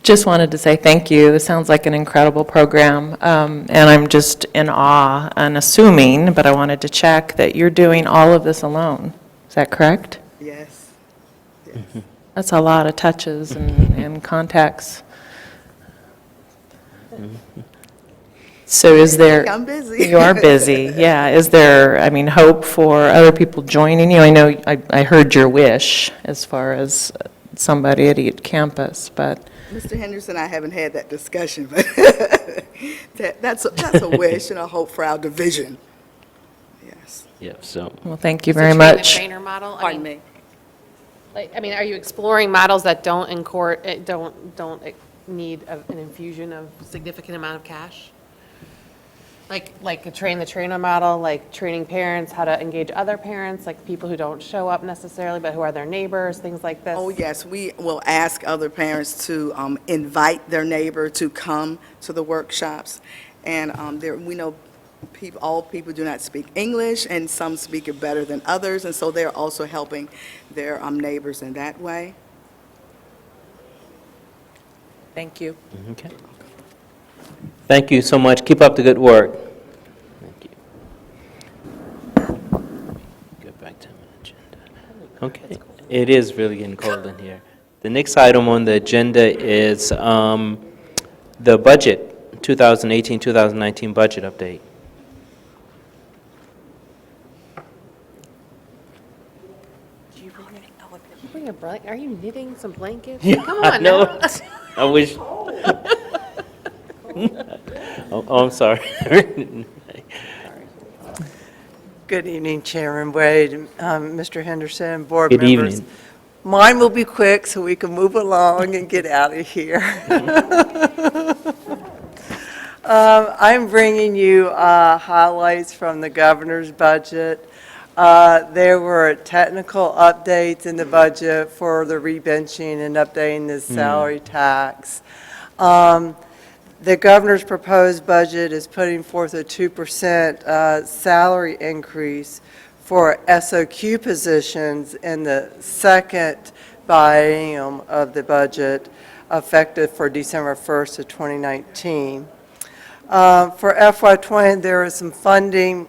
Just wanted to say thank you. This sounds like an incredible program, and I'm just in awe and assuming, but I wanted to check that you're doing all of this alone. Is that correct? Yes. That's a lot of touches and contacts. So is there? I'm busy. You are busy, yeah. Is there, I mean, hope for other people joining you? I know I heard your wish as far as somebody at each campus, but. Mr. Henderson, I haven't had that discussion, but that's a wish and a hope for our division. Yes. Yeah, so, Well, thank you So very train the much. trainer model? Pardon me. I mean, are you exploring models that don't need an infusion of significant amount of cash? Like a train the trainer model, like training parents how to engage other parents, like people who don't show up necessarily, but who are their neighbors, things like this? Oh, yes, we will ask other parents to invite their neighbor to come to the workshops. And we know all people do not speak English, and some speak it better than others, and so they're also helping their neighbors in that way. Thank you. okay. Thank you so much. Keep up the good work. Thank you. Get back to my agenda. Okay. It is really getting cold in here. The next item on the agenda is the budget, 2018-2019 budget update. Are you knitting some blankets? Yeah, Come I on know. now. I wish. I'm sorry. Good evening, Chairman Wade, Mr. Henderson, board Good members. evening. Mine will be quick so we can move along and get out of here. I'm bringing you highlights from the governor's budget. There were technical updates in the budget for the rebenching and updating the salary tax. The governor's proposed budget is putting forth a 2% salary increase for SOQ positions in the second biennium of the budget, effective for December 1st of 2019. For FY20, there is some funding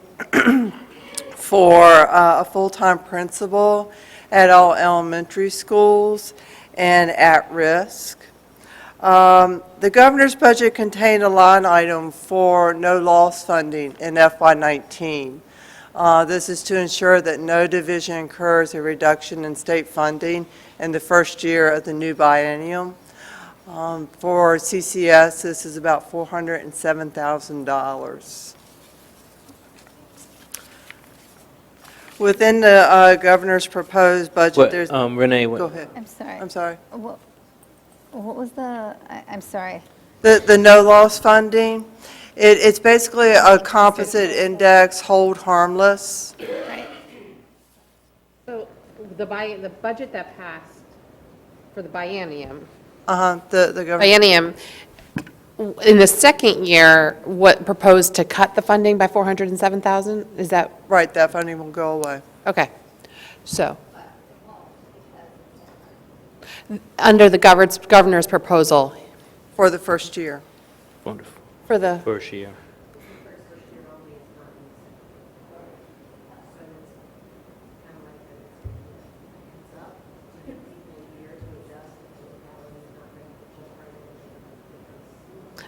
for a full-time principal at all elementary schools and at risk. The governor's budget contained a line item for no loss funding in FY19. This is to ensure that no division incurs a reduction in state funding in the first year of the new biennium. For CCS, this is about $407,000. Within the governor's proposed budget, there's... Renee, Go ahead. I'm sorry. I'm sorry. What was the, I'm sorry. The no loss funding, it's basically a composite index, hold harmless. Right. So the budget that passed for the biennium, The government, biennium, in the second year, what proposed to cut the funding by 407,000? Is that, right, that funding will go away. okay. So, under the governor's proposal For the first year. wonderful, for the, first year.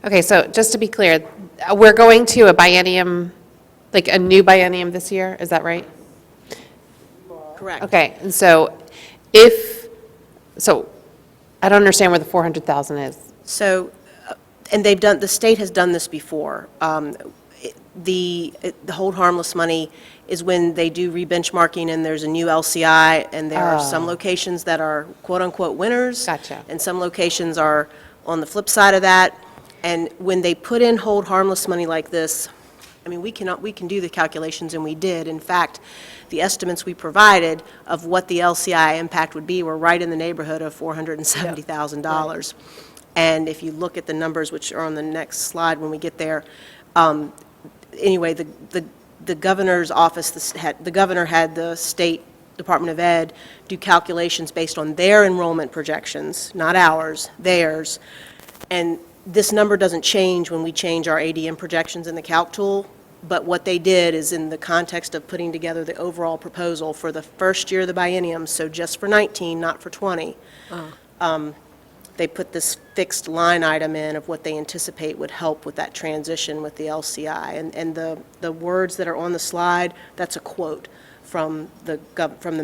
okay, so just to be clear, we're going to a biennium, like a new biennium this year, is that right? Correct. Okay, and so I don't understand where the 400,000 is. So, and the state has done this before. The hold harmless money is when they do re-benchmarking and there's a new LCI, and there are some locations that are quote-unquote winners. Gotcha. And some locations are on the flip side of that. And when they put in hold harmless money like this, I mean, we can do the calculations, and we did. In fact, the estimates we provided of what the LCI impact would be were right in the neighborhood of $470,000. And if you look at the numbers, which are on the next slide when we get there, anyway, the governor's office, the governor had the State Department of Ed do calculations based on their enrollment projections, not ours, theirs, And this number doesn't change when we change our ADM projections in the calc tool, but what they did is in the context of putting together the overall proposal for the first year of the biennium, so just for 19, not for 20, they put this fixed line item in of what they anticipate would help with that transition with the LCI. And the words that are on the slide, that's a quote from the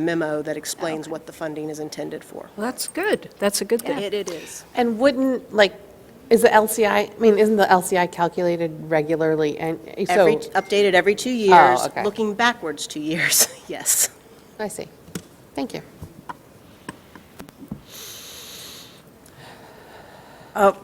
memo that explains what the funding is intended for. Well, that's good. That's a good thing. It is. And wouldn't, like, is the LCI, I mean, isn't the LCI calculated regularly? And so, Updated every 2 years, okay. looking backwards 2 years, yes. I see. Thank you.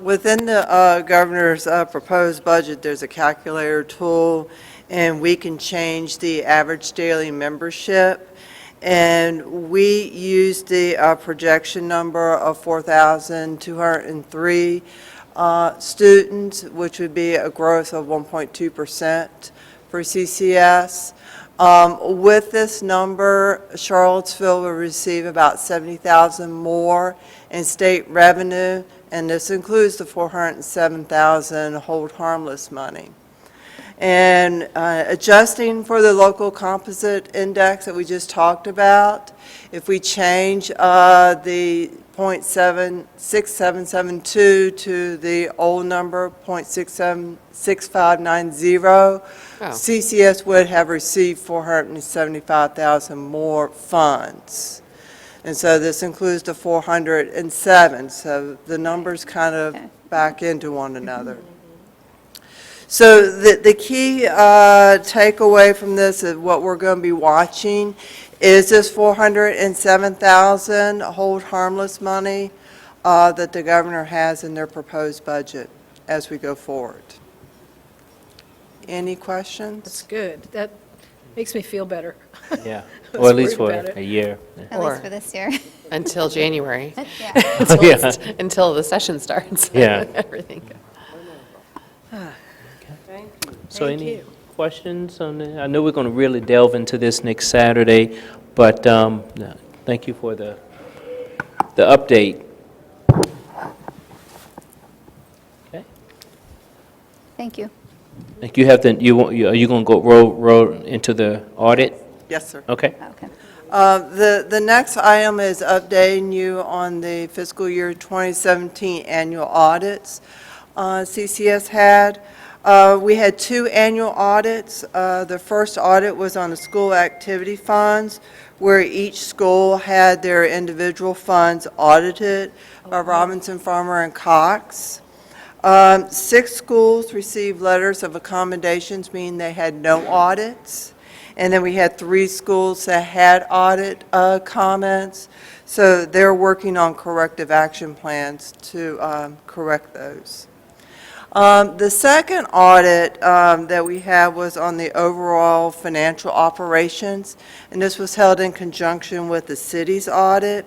Within the governor's proposed budget, there's a calculator tool, and we can change the average daily membership. And we used the projection number of 4,203 students, which would be a growth of 1.2% for CCS. With this number, Charlottesville will receive about 70,000 more in state revenue, and this includes the 407,000 hold harmless money. And adjusting for the local composite index that we just talked about, if we change the 0.6772 to the old number, 0.6590, CCS would have received 475,000 more funds. And so this includes the 407, so the numbers kind of back into one another. So the key takeaway from this is what we're going to be watching is this 407,000 hold harmless money that the governor has in their proposed budget as we go forward. Any questions? That's good. That makes me feel better. Yeah, I or was at least for worried about a it. year. At least for this year. Until January, Yeah. Yeah. until the session starts. Yeah. Everything. So Thank any you. questions on the, I know we're going to really delve into this next Saturday, but thank you for the update. Okay. Thank you. Like you have the, are you going to go roll into the audit? Yes, sir. Okay. Okay. The next item is updating you on the fiscal year 2017 annual audits CCS had. We had 2 annual audits. The first audit was on the school activity funds, where each school had their individual funds audited by Robinson, Farmer, and Cox. 6 schools received letters of accommodations, meaning they had no audits. And then we had 3 schools that had audit comments. So they're working on corrective action plans to correct those. The second audit that we had was on the overall financial operations, and this was held in conjunction with the city's audit.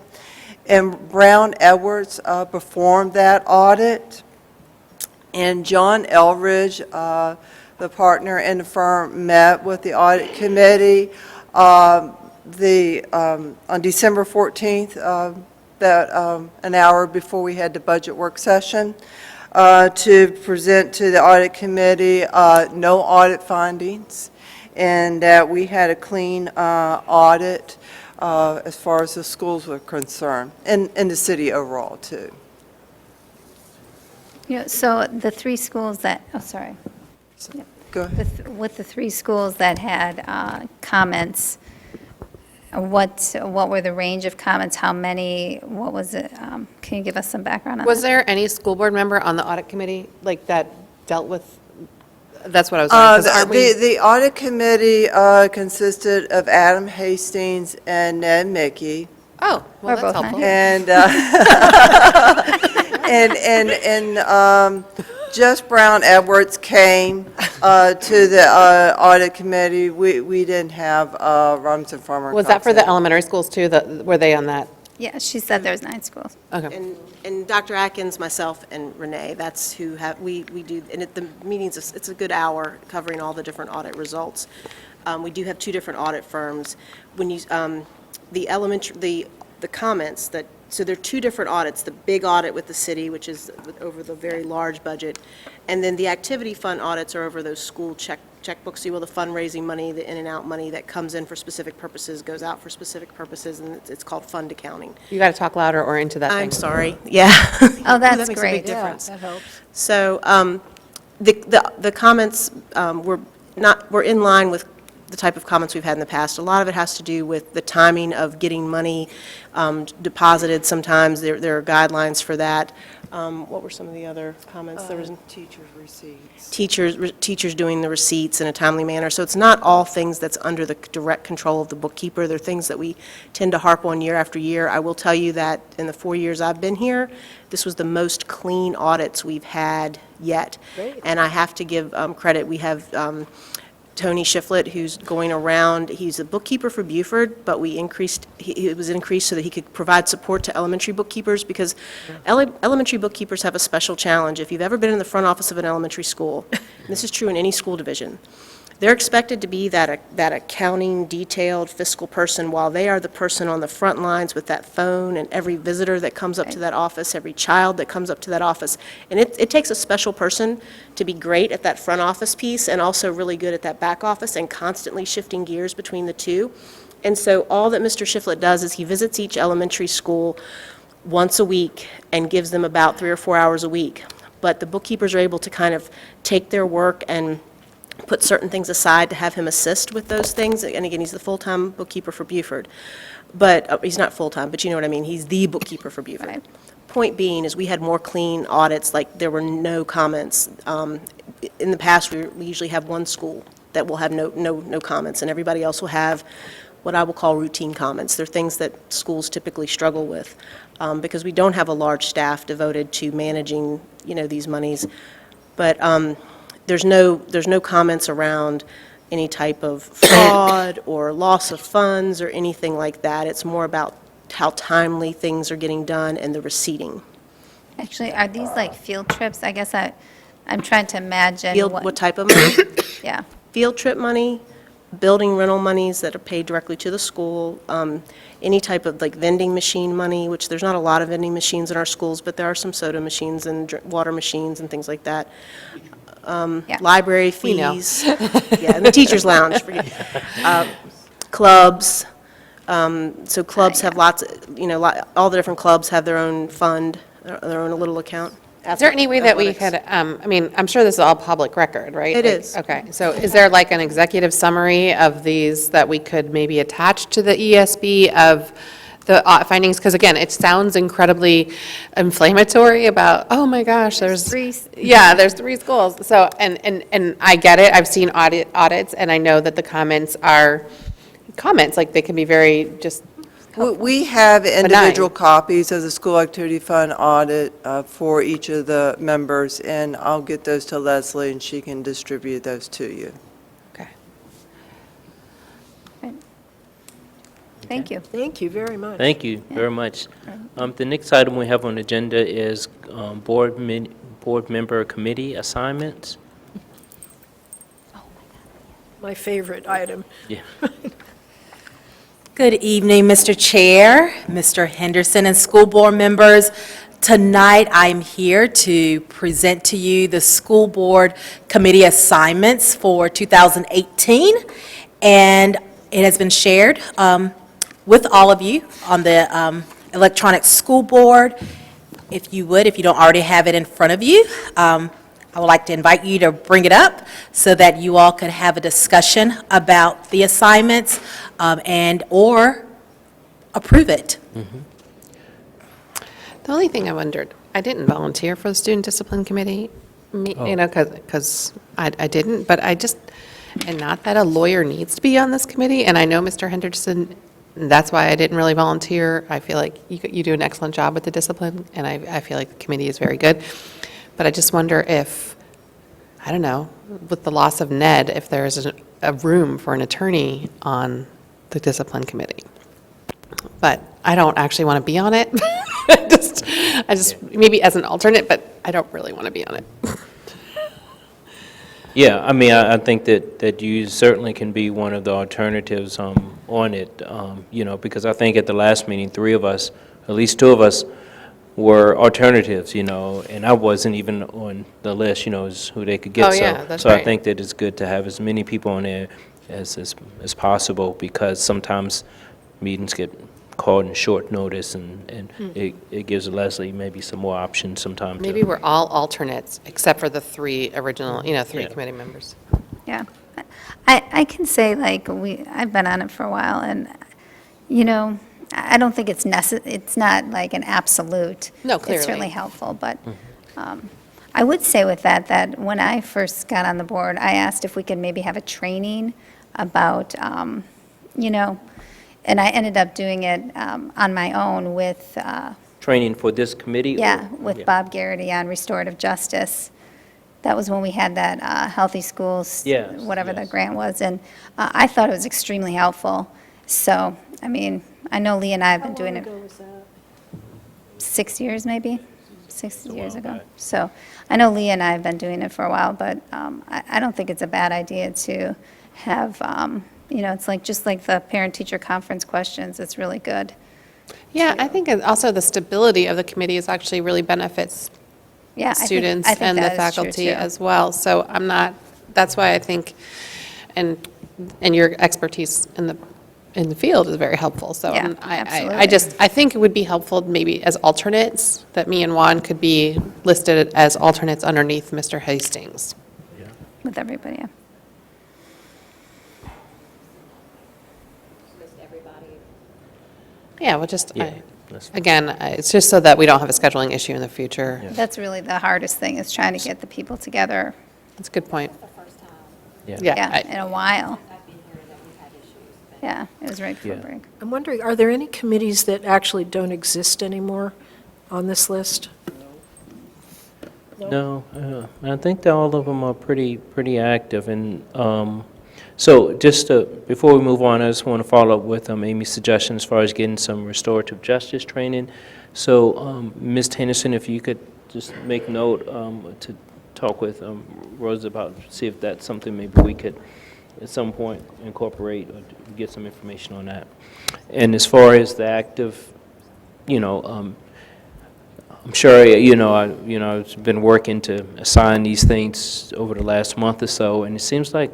And Brown Edwards performed that audit. And John Elridge, the partner in the firm, met with the audit committee on December 14th, an hour before we had the budget work session, to present to the audit committee no audit findings, and that we had a clean audit as far as the schools were concerned, and the city overall, too. So the 3 schools that, oh, sorry. Yep. Go ahead. With the 3 schools that had comments, what were the range of comments? How many? What was it? Can you give us some background on that? Was there any school board member on the audit committee, like, that dealt with, that's what I was wondering, 'cause aren't we? The audit committee consisted of Adam Hastings and Ned Mickey. Oh, well, We're that's both helpful. And, and just Brown Edwards came to the audit committee. We didn't have Robinson Farmer. Was that for the elementary schools too? Were they on that? Yeah, she said there's 9 schools. Okay. And Dr. Atkins, myself, and Renee, that's who we do, and at the meetings, it's a good hour covering all the different audit results. We do have 2 different audit firms. When you, the comments that so there are two different audits, the big audit with the city, which is over the very large budget, and then the activity fund audits are over those school checkbooks, so you will, the fundraising money, the in and out money that comes in for specific purposes, goes out for specific purposes, and it's called fund accounting. You got to talk louder or into that thing. I'm sorry, yeah. Oh, that's That makes a great. big difference. That helps. So the comments were in line with the type of comments we've had in the past. A lot of it has to do with the timing of getting money deposited. Sometimes there are guidelines for that. What were some of the other comments? There was Teachers' receipts. teachers doing the receipts in a timely manner. So it's not all things that's under the direct control of the bookkeeper. They're things that we tend to harp on year after year. I will tell you that in the 4 years I've been here, this was the most clean audits we've had yet. Great. And I have to give credit. We have Tony Shiflett, who's going around. He's a bookkeeper for Buford, but it was increased so that he could provide support to elementary bookkeepers, because elementary bookkeepers have a special challenge. If you've ever been in the front office of an elementary school, and this is true in any school division, they're expected to be that accounting, detailed, fiscal person, while they are the person on the front lines with that phone and every visitor that comes up to that office, every child that comes up to that office. And it takes a special person to be great at that front office piece and also really good at that back office and constantly shifting gears between the two. And so all that Mr. Shiflett does is he visits each elementary school once a week and gives them about 3 or 4 hours a week. But the bookkeepers are able to kind of take their work and put certain things aside to have him assist with those things. And again, he's the full-time bookkeeper for Buford. But he's not full-time, but you know what I mean. He's the bookkeeper for Buford. Right. Point being is we had more clean audits, like there were no comments. In the past, we usually have one school that will have no comments, and everybody else will have what I will call routine comments. They're things that schools typically struggle with because we don't have a large staff devoted to managing, these monies. But there's no comments around any type of fraud or loss of funds or anything like that. It's more about how timely things are getting done and the receipting. Actually, are these like field trips? I guess I'm trying to imagine What type of money? Yeah. Field trip money, building rental monies that are paid directly to the school, any type of like vending machine money, which there's not a lot of vending machines in our schools, but there are some soda machines and water machines and things like that. Yeah. Library We know. fees. Yeah, and the teacher's lounge. Clubs. So clubs have lots, all the different clubs have their own fund, their own little account. Is there any way that we could, I'm sure this is all public record, right? It Like, is. Okay, so is there like an executive summary of these that we could maybe attach to the ESB of the findings? Because again, it sounds incredibly inflammatory about, oh my gosh, there's 3. Yeah, there's 3 schools. So, and I get it, I've seen audits, and I know that the comments are comments, like they can be very just, We have individual copies of the school activity fund audit for each of the members, and I'll get those to Leslie, and she can distribute those to you. okay. Thank you. Thank you very much. Thank you very much. The next item we have on the agenda is board member committee assignments. My favorite item. Yeah. Good evening, Mr. Chair, Mr. Henderson, and school board members. Tonight, I'm here to present to you the school board committee assignments for 2018, and it has been shared with all of you on the electronic school board. If you don't already have it in front of you, I would like to invite you to bring it up so that you all could have a discussion about the assignments or approve it. The only thing I wondered, I didn't volunteer for the Student Discipline Committee, because I didn't, but I just, and not that a lawyer needs to be on this committee, and I know Mr. Henderson, that's why I didn't really volunteer. I feel like you do an excellent job with the discipline, and I feel like the committee is very good. But I just wonder if, I don't know, with the loss of Ned, if there is a room for an attorney on the discipline committee. But I don't actually want to be on it. I just maybe as an alternate, but I don't really want to be on it. Yeah, I mean, I think that you certainly can be one of the alternatives on it, because I think at the last meeting, 3 of us at least two of us were alternatives, and I wasn't even on the list, as who they could get. Oh, yeah, that's So I right. think that it's good to have as many people on there as possible, because sometimes meetings get called in short notice, and it gives Leslie maybe some more options sometimes. Maybe we're all alternates, except for the three original, three Yeah. committee members. Yeah. I can say, like, I've been on it for a while, and, I don't think it's it's not like an absolute. No, It's clearly. certainly helpful, but I would say with that when I first got on the board, I asked if we could maybe have a training about, and I ended up doing it on my own with, Training for this committee? with Bob Garrity on restorative justice. That was when we had that Healthy Schools, Yes, whatever the yes. grant was, and I thought it was extremely helpful. So, I mean, I know Lee and I have been doing it. 6 years, maybe? 6 years ago. back. So, I know Lee and I have been doing it for a while, but I don't think it's a bad idea to have, it's like, just like the parent-teacher conference questions, it's really good. Yeah, I think also the stability of the committee is actually really benefits Yeah, I think- students I think and the that is true, faculty too. as well. So that's why I think, and your expertise in the field is very helpful. So Yeah, I absolutely. I think it would be helpful maybe as alternates, that me and Juan could be listed as alternates underneath Mr. Hastings. With everybody, yeah. Yeah, well, just, Yeah, that's fine. again, it's just so that we don't have a scheduling issue in the future. That's really the hardest thing, is trying to get the people together, That's a good point. Yeah. yeah, in a while. Yeah, it was right before Yeah. break. I'm wondering, are there any committees that actually don't exist anymore on this list? No, I think that all of them are pretty active, and so just before we move on, I just want to follow up with Amy's suggestion as far as getting some restorative justice training. So, Ms. Tennyson, if you could just make note to talk with Rose about, see if that's something maybe we could at some point incorporate or get some information on that. And as far as the active, I'm sure, I've been working to assign these things over the last month or so, and it seems like,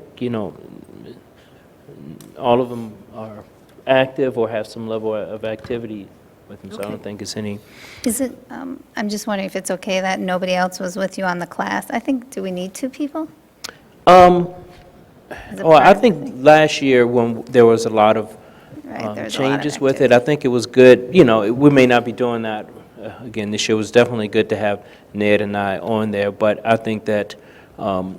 all of them are active or have some level of activity with them, so I don't think it's any. Is it, I'm just wondering if it's okay that nobody else was with you on the class? I think, do we need two people? Well, Is it I part of think the- last year when there was a lot of Right, there was a lot of changes with it, I think it was good, we may not be doing that again this year. It was definitely good to have Ned and I on there, but I think that, I I mean,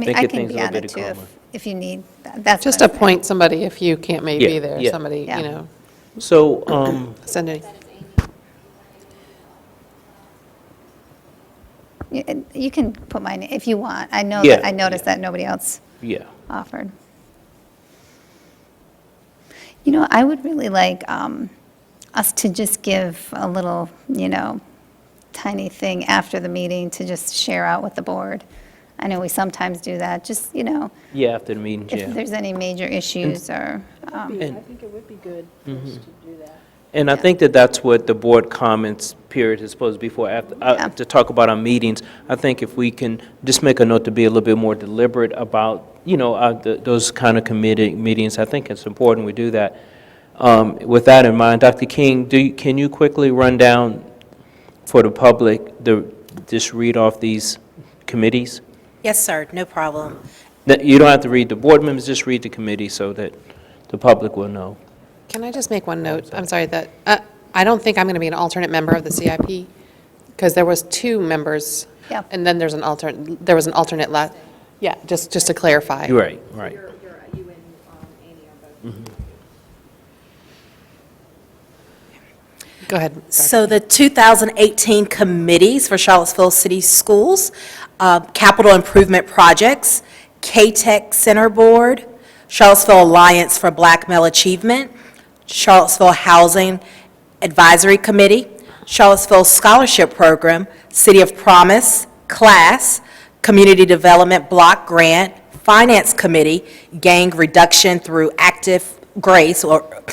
think I it can things be a little on it bit too calmer. if you need, that's. Just what I'm saying. appoint somebody if you can't maybe Yeah, be there, yeah. somebody, Yeah. So, send it. You can put my name, if you want. I know Yeah, that, I noticed that nobody else yeah. offered. I would really like us to just give a little, tiny thing after the meeting to just share out with the board. I know we sometimes do that, just, Yeah, after the meetings, if yeah. there's any major issues or, I think it would be good for us to do that. And I think that that's what the board comments period is supposed to be for, Yeah. to talk about our meetings. I think if we can just make a note to be a little bit more deliberate about, those kind of committee meetings, I think it's important we do that. With that in mind, Dr. King, can you quickly run down for the public, just read off these committees? Yes, sir, no problem. You don't have to read the board members, just read the committee so that the public will know. Can I just make one note? I'm sorry, that, I don't think I'm going to be an alternate member of the CIP, because there was two members. Yeah. And then there was an alternate yeah, just to clarify. Right. Go ahead. Dr. So the 2018 committees for Charlottesville City Schools, Capital Improvement Projects, K-Tech Center Board, Charlottesville Alliance for Black Male Achievement, Charlottesville Housing Advisory Committee, Charlottesville Scholarship Program, City of Promise, Class, Community Development Block Grant, Finance Committee, Gang Reduction Through Active Grace, or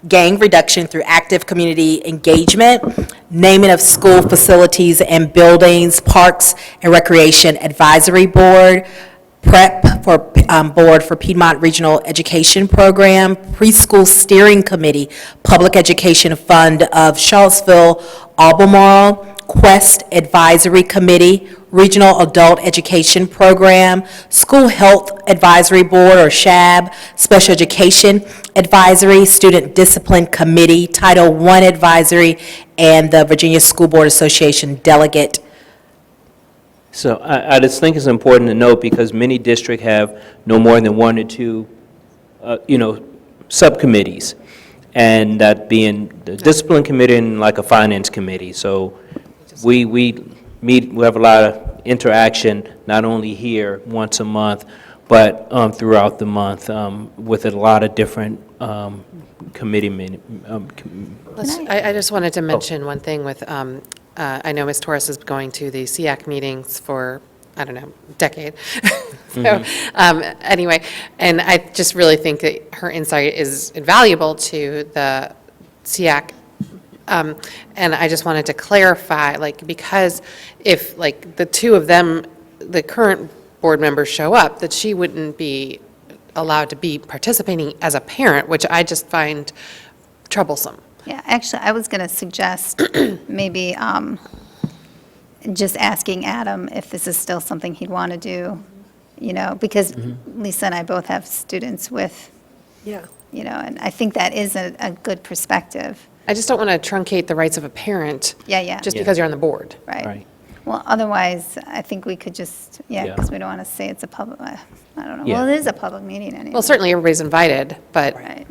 gang reduction through active community engagement, naming of school facilities and buildings, Parks and Recreation Advisory Board, PrEP for Board for Piedmont Regional Education Program, Preschool Steering Committee, Public Education Fund of Charlottesville, Albemarle, Quest Advisory Committee, Regional Adult Education Program, School Health Advisory Board, or SHAB, Special Education Advisory, Student Discipline Committee, Title I Advisory, and the Virginia School Board Association Delegate. So I just think it's important to note, because many districts have no more than one or two, subcommittees, and that being the discipline committee and like a finance committee. So we meet, we have a lot of interaction, not only here once a month, but throughout the month with a lot of different committee I just wanted to mention one thing with, I know Ms. Torres is going to the SEAC meetings for, I don't know, decade. So, anyway, and I just really think that her insight is invaluable to the SEAC. And I just wanted to clarify, like, because if, like, the two of them, the current board members show up, that she wouldn't be allowed to be participating as a parent, which I just find troublesome. Yeah, actually, I was going to suggest maybe just asking Adam if this is still something he'd want to do, because Lisa and I both have students with, and I think that is a good perspective. I just don't want to truncate the rights of a parent. Yeah. Just because you're on the board. Right. Well, otherwise, I think we could just, because we don't want to say it's a public, I don't know. Yeah. Well, it is a public meeting anyway. Well, certainly everybody's invited, but Right.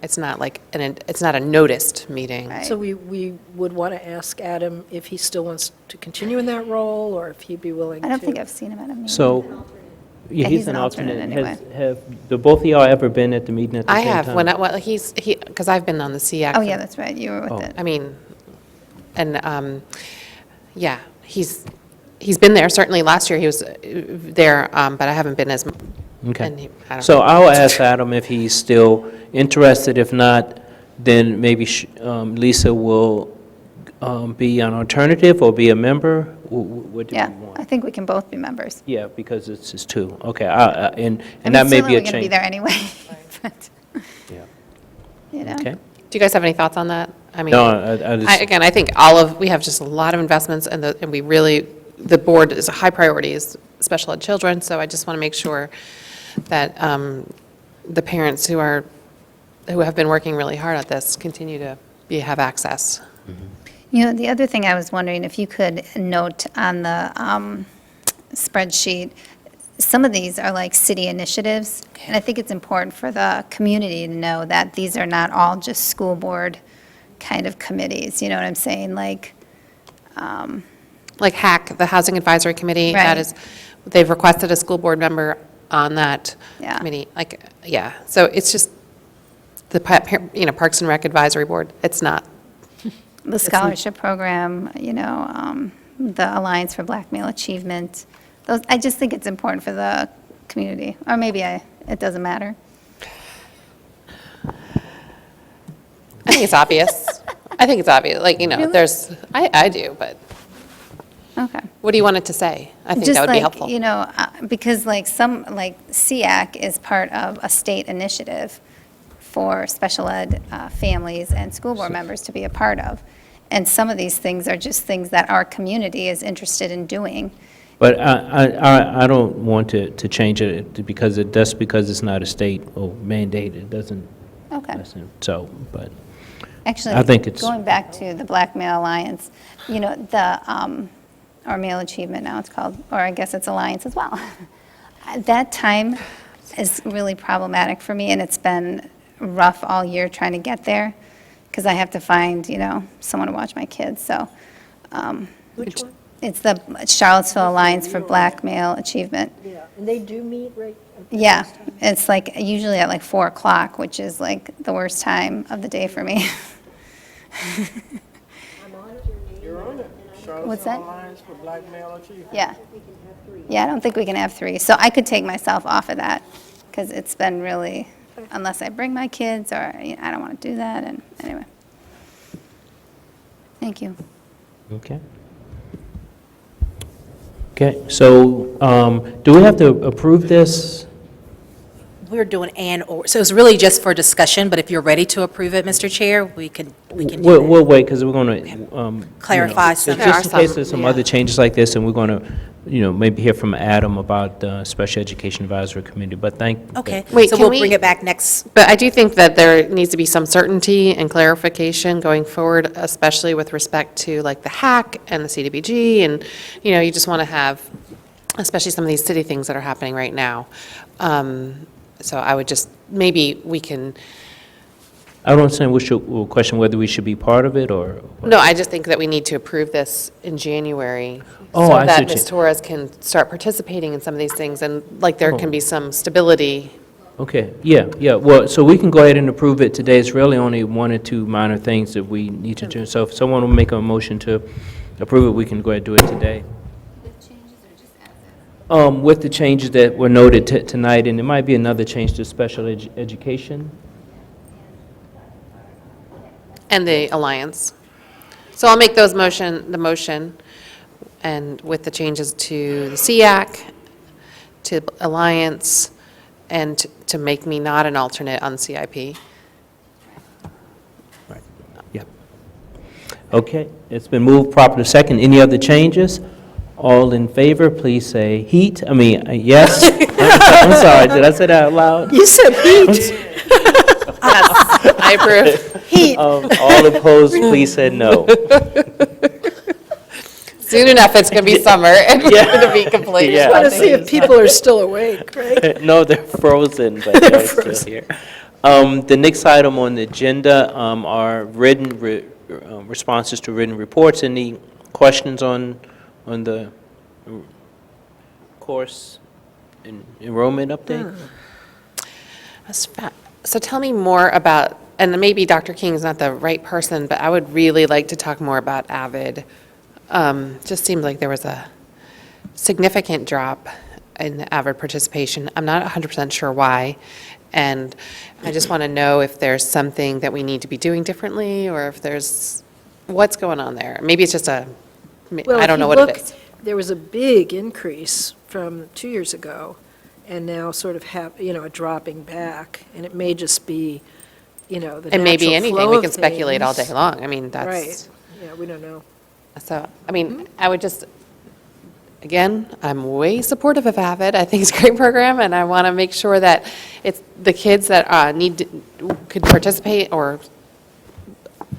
it's not like, it's not a noticed meeting. Right. So we would want to ask Adam if he still wants to continue in that role, or if he'd be willing to. I don't think I've seen him at a meeting. So, Yeah, he's he's an an alternate alternate. anyway. Have the both of y'all ever been at the meeting at the I same time? have, because I've been on the SEAC. Oh, yeah, that's right, you were with it. I mean, and, yeah, he's been there. Certainly last year he was there, but I haven't been as, Okay. and I don't So know. I'll ask Adam if he's still interested. If not, then maybe Lisa will be an alternative or be a member? What do we Yeah, want? I think we can both be members. Yeah, because it's just two. Okay, and that may be a We're going to be change. there anyway. But, Yeah. Okay. Do you guys have any thoughts on that? I mean, No, I just, again, I think we have just a lot of investments, and we really, the board is a high priority, is special ed children, so I just want to make sure that the parents who have been working really hard at this continue to have access. the other thing I was wondering, if you could note on the spreadsheet, some of these are like city initiatives, and I think it's important for the community to know that these are not all just school board kind of committees, you know what I'm saying? Like HAC, the Housing Advisory Committee, Right. that is, they've requested a school board member on that Yeah. committee. So it's just the, Parks and Rec Advisory Board, it's not. the scholarship program, the Alliance for Black Male Achievement. Those, I just think it's important for the community, or maybe it doesn't matter. I think it's obvious. Really? There's, I do, but Okay. what do you want it to say? I think Just that would be like, helpful. because SEAC is part of a state initiative for special ed families and school board members to be a part of. And some of these things are just things that our community is interested in doing. but I don't want to change it because it's not a state or mandate. It doesn't. Okay. So, but Actually, I think it's- going back to the Black Male Alliance, or Male Achievement now it's called, or I guess it's Alliance as well. That time is really problematic for me, and it's been rough all year trying to get there, because I have to find, someone to watch my kids, so. Which one? It's the Charlottesville Alliance for Black Male Achievement. Yeah, and they do meet right? Yeah, it's usually at 4 o'clock, which is the worst time of the day for me. You're on it. What's that? Alliance for Black Male Achievement. Yeah. Yeah, I don't think we can have 3. So I could take myself off of that, because it's been really unless I bring my kids, or I don't want to do that, and anyway. Thank you. Okay. Okay, so do we have to approve this? We're doing and/or, so it's really just for discussion, but if you're ready to approve it, Mr. Chair, we can do that. We'll wait, because we're going to. Clarify some. Just in case there's some other changes like this, and we're going to, maybe hear from Adam about the Special Education Advisory Committee, but Okay, Wait, so can we'll we- bring it back next. But I do think that there needs to be some certainty and clarification going forward, especially with respect to like the hack and the CDBG, and, you just want to have, especially some of these city things that are happening right now. So I would just, maybe we can, I don't understand, we'll question whether we should be part of it, or? no, I just think that we need to approve this in January. Oh, I see So that what you- Ms. Torres can start participating in some of these things, and like there can Oh. be some stability. Okay, yeah, well, so we can go ahead and approve it today. It's really only one or two minor things that we need to do. So if someone will make a motion to approve it, we can go ahead and do it today. With the changes that were noted tonight, and there might be another change to special education. And the alliance. So I'll make the motion, and with the changes to the SEAC, to alliance, and to make me not an alternate on CIP. Yeah. Okay, it's been moved properly second. Any other changes? All in favor, please say yes. I'm sorry, did I say that out loud? You said heat. I approve. All opposed, please say no. Soon enough, it's going to be summer, and we're going to be completely. Yeah. Want to see if people are still awake, right? No, they're frozen, but they're still here. The next item on the agenda are written responses to written reports. Any questions on the course enrollment update? So tell me more about, and maybe Dr. King is not the right person, but I would really like to talk more about AVID. Just seemed like there was a significant drop in the AVID participation. I'm not 100% sure why, and I just want to know if there's something that we need to be doing differently, or if there's, what's going on there? Maybe it's just Well, I don't if know you what look, it is. There was a big increase from 2 years ago, and now sort of a dropping back, and it may just be, the natural flow And maybe anything, we can of speculate all day things. long. I mean, Right, that's, yeah, we don't know. so, I mean, I would just, again, I'm way supportive of AVID. I think it's a great program, and I want to make sure that it's the kids that could participate, or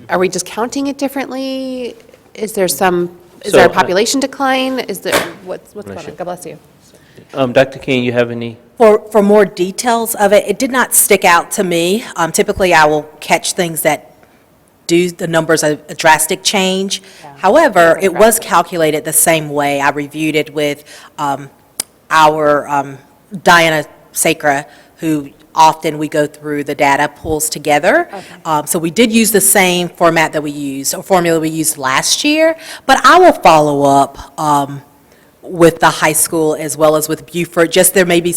are we just counting it differently? Is there a population decline? Is there, what's going on? God bless you. Dr. King, you have any? For more details of it, it did not stick out to me. Typically, I will catch things that do the numbers a drastic change. However, it was calculated the same way. I reviewed it with our Diana Sacra, who often we go through the data pulls together. So we did use the same format that we used, or formula we used last year, but I will follow up with the high school as well as with Beaufort, just there may be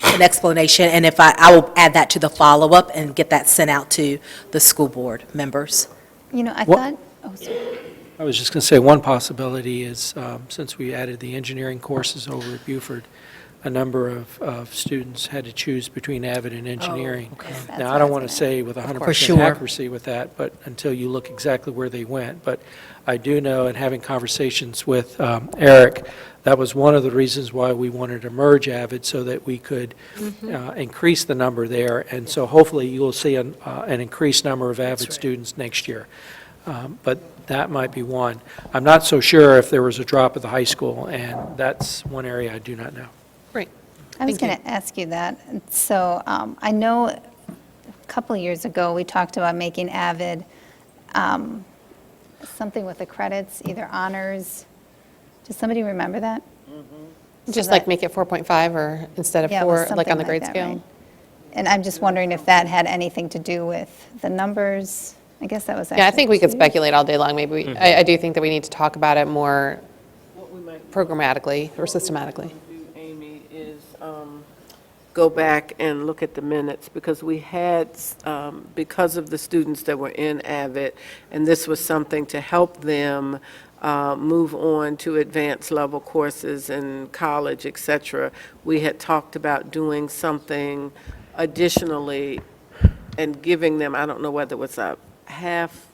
an explanation, and if I will add that to the follow-up and get that sent out to the school board members. I What- thought, oh, sorry. I was just going to say, one possibility is, since we added the engineering courses over at Beaufort, a number of students had to choose between AVID and engineering. That's Now, what I don't was want to gonna- say with 100% sure. accuracy with that, but until you look exactly where they went. But I do know, in having conversations with Eric, that was one of the reasons why we wanted to merge AVID, so that we could increase the number there. And so hopefully you'll see an increased number of AVID students next year. But that might be one. I'm not so sure if there was a drop at the high school, and that's one area I do not know. Great. I was Thank you. going to ask you that. So I know a couple of years ago, we talked about making AVID something with the credits, either honors. Does somebody remember that? Just like make it 4.5 or instead of Yeah, it was 4, like on the something grade that, scale? right? And I'm just wondering if that had anything to do with the numbers. I guess that was actually. Yeah, I think we could 2 years. speculate all day long. Maybe, I do think that we need to talk about it more programmatically or systematically. Amy, is go back and look at the minutes, because we had, because of the students that were in AVID, and this was something to help them move on to advanced level courses in college, et cetera, we had talked about doing something additionally and giving them, I don't know whether it was a half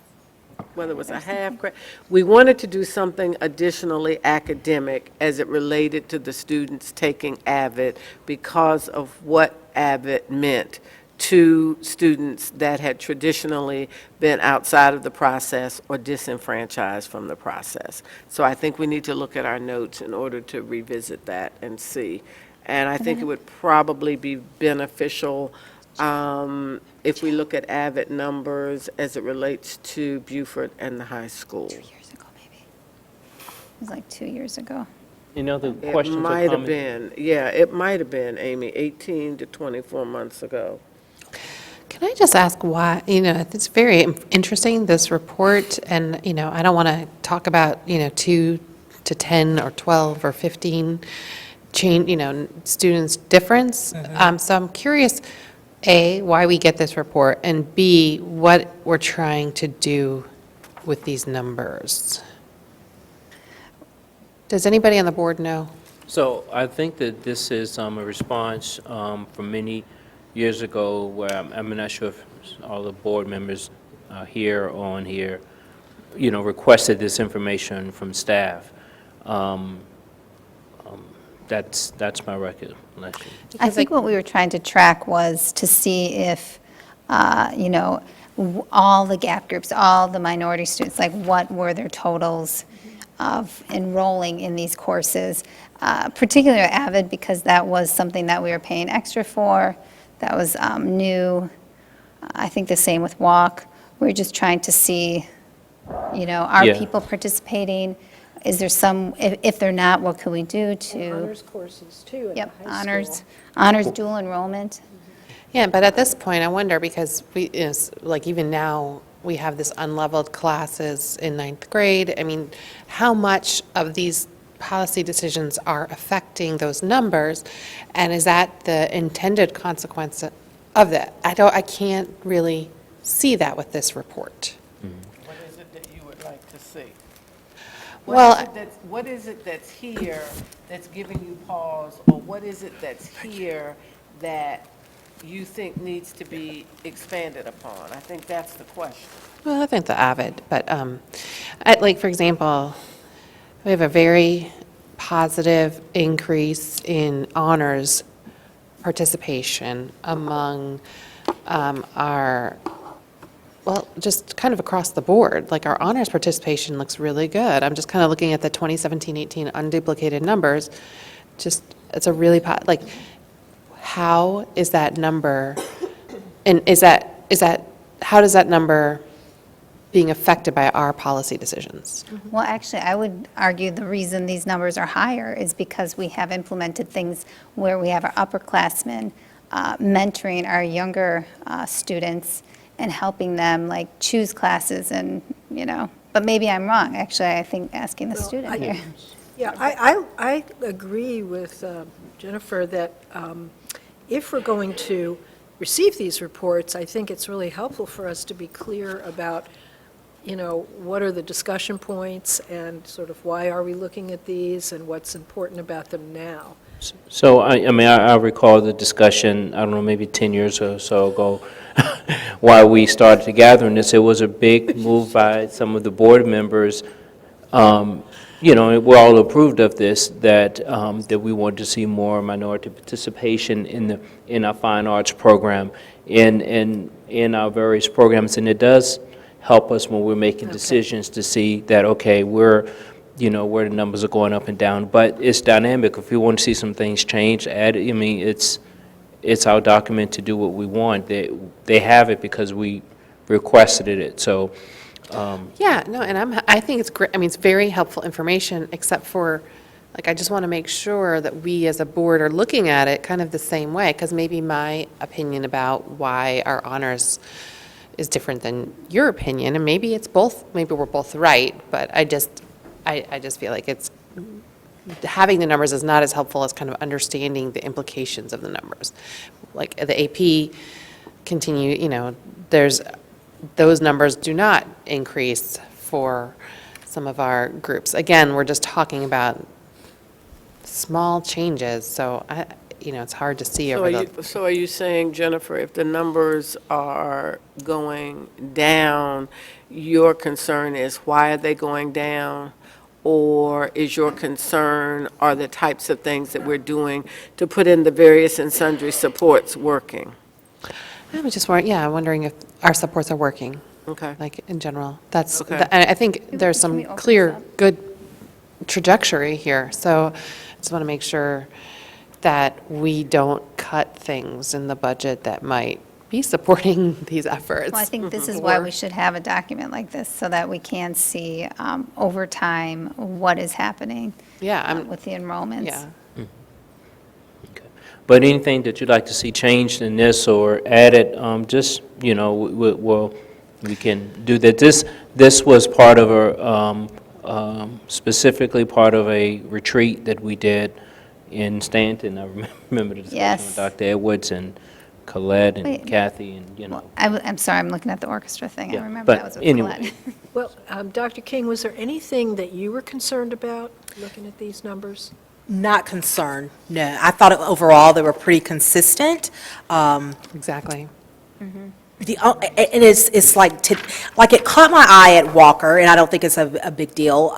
credit. We wanted to do something additionally academic as it related to the students taking AVID because of what AVID meant to students that had traditionally been outside of the process or disenfranchised from the process. So I think we need to look at our notes in order to revisit that and see. And I think it would probably be beneficial if we look at AVID numbers as it relates to Beaufort and the high school. 2 years ago, maybe. It was like 2 years ago. Any other It questions or might have comments? been, yeah, it might have been, Amy, 18 to 24 months ago. Can I just ask why, it's very interesting, this report, and, I don't want to talk about, 2 to 10 or 12 or 15 students' difference. So I'm curious, A, why we get this report, and B, what we're trying to do with these numbers. Does anybody on the board know? So I think that this is a response from many years ago where I'm not sure if all the board members here or on here, requested this information from staff. That's my recollection. I think what we were trying to track was to see if, all the gap groups, all the minority students, like what were their totals of enrolling in these courses, particularly AVID, because that was something that we were paying extra for. That was new. I think the same with WALK. We were just trying to see, are Yeah. people participating? Is there some, if they're not, what can we do to? Honors courses, too, in Yep, the high school. honors dual enrollment. Yeah, but at this point, I wonder, because even now, we have this unleveled classes in 9th grade. I mean, how much of these policy decisions are affecting those numbers? And is that the intended consequence of that? I can't really see that with this report. What is it that you would like to see? Well, What is it that's here that's giving you pause, or what is it that's here that you think needs to be expanded upon? I think that's the question. Well, I think the AVID, but for example, we have a very positive increase in honors participation among just kind of across the board. Like our honors participation looks really good. I'm just kind of looking at the 2017-18 unduplicated numbers. It's a really, how is that number, and how does that number being affected by our policy decisions? Well, actually, I would argue the reason these numbers are higher is because we have implemented things where we have our upperclassmen mentoring our younger students and helping them choose classes and, but maybe I'm wrong. Actually, I think asking the student here. Yeah, I agree with Jennifer that if we're going to receive these reports, I think it's really helpful for us to be clear about, what are the discussion points and sort of why are we looking at these and what's important about them now. So, I recall the discussion, I don't know, maybe 10 years or so ago, while we started to gather this. It was a big move by some of the board members, we all approved of this, that we wanted to see more minority participation in our fine arts program, in our various programs, and it does help us when we're making decisions to see that, okay, where the numbers are going up and down, but it's dynamic. If we want to see some things change, it's our document to do what we want. They have it because we requested it, so. Yeah, no, and I think it's great. It's very helpful information, except for, I just want to make sure that we as a board are looking at it kind of the same way, because maybe my opinion about why our honors is different than your opinion, and maybe it's both, maybe we're both right, but I just feel like it's having the numbers is not as helpful as kind of understanding the implications of the numbers. Like the AP continue, those numbers do not increase for some of our groups. Again, we're just talking about small changes, so it's hard to see over the. So are you saying, Jennifer, if the numbers are going down, your concern is why are they going down? Or is your concern are the types of things that we're doing to put in the various and sundry supports working? I'm just wondering if our supports are working. Okay. Like in general, that's. Okay. I think there's Can we some open clear, this up? good trajectory here. So I just want to make sure that we don't cut things in the budget that might be supporting these efforts. Well, I think this is why we should have a document like this, so that we can see over time what is happening with the enrollments. Yeah. But anything that you'd like to see changed in this or added, just, we can do that. This was part of specifically part of a retreat that we did in Stanton. I remember the discussion Yes. with Dr. Edwards and Colette and Wait. Kathy and, I'm sorry, I'm looking at the orchestra thing. Yeah, I remember but that was with anyway. Colette. Well, Dr. King, was there anything that you were concerned about looking at these numbers? Not concerned, no. I thought overall they were pretty consistent. Exactly. And it's like it caught my eye at Walker, and I don't think it's a big deal.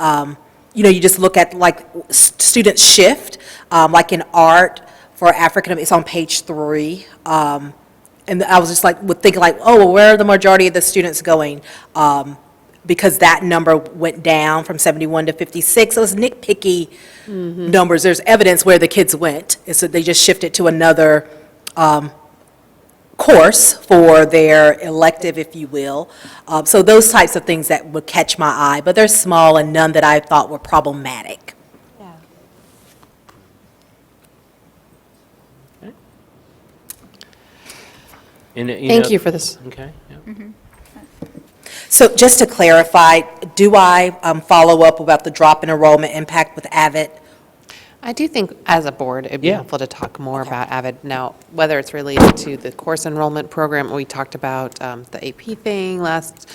You just look at like students shift, like in art for African, it's on page 3. And I was just thinking oh, well, where are the majority of the students going? Because that number went down from 71 to 56. Those nitpicky numbers, there's evidence where the kids went. It's that they just shifted to another course for their elective, if you will. So those types of things that would catch my eye, but they're small and none that I thought were problematic. Thank you for this. Okay. Yeah. So just to clarify, do I follow up about the drop in enrollment impact with AVID? I do think, as a board, it'd be Yeah. helpful to talk more about AVID now, whether it's related to the course enrollment program. We talked about the AP thing last,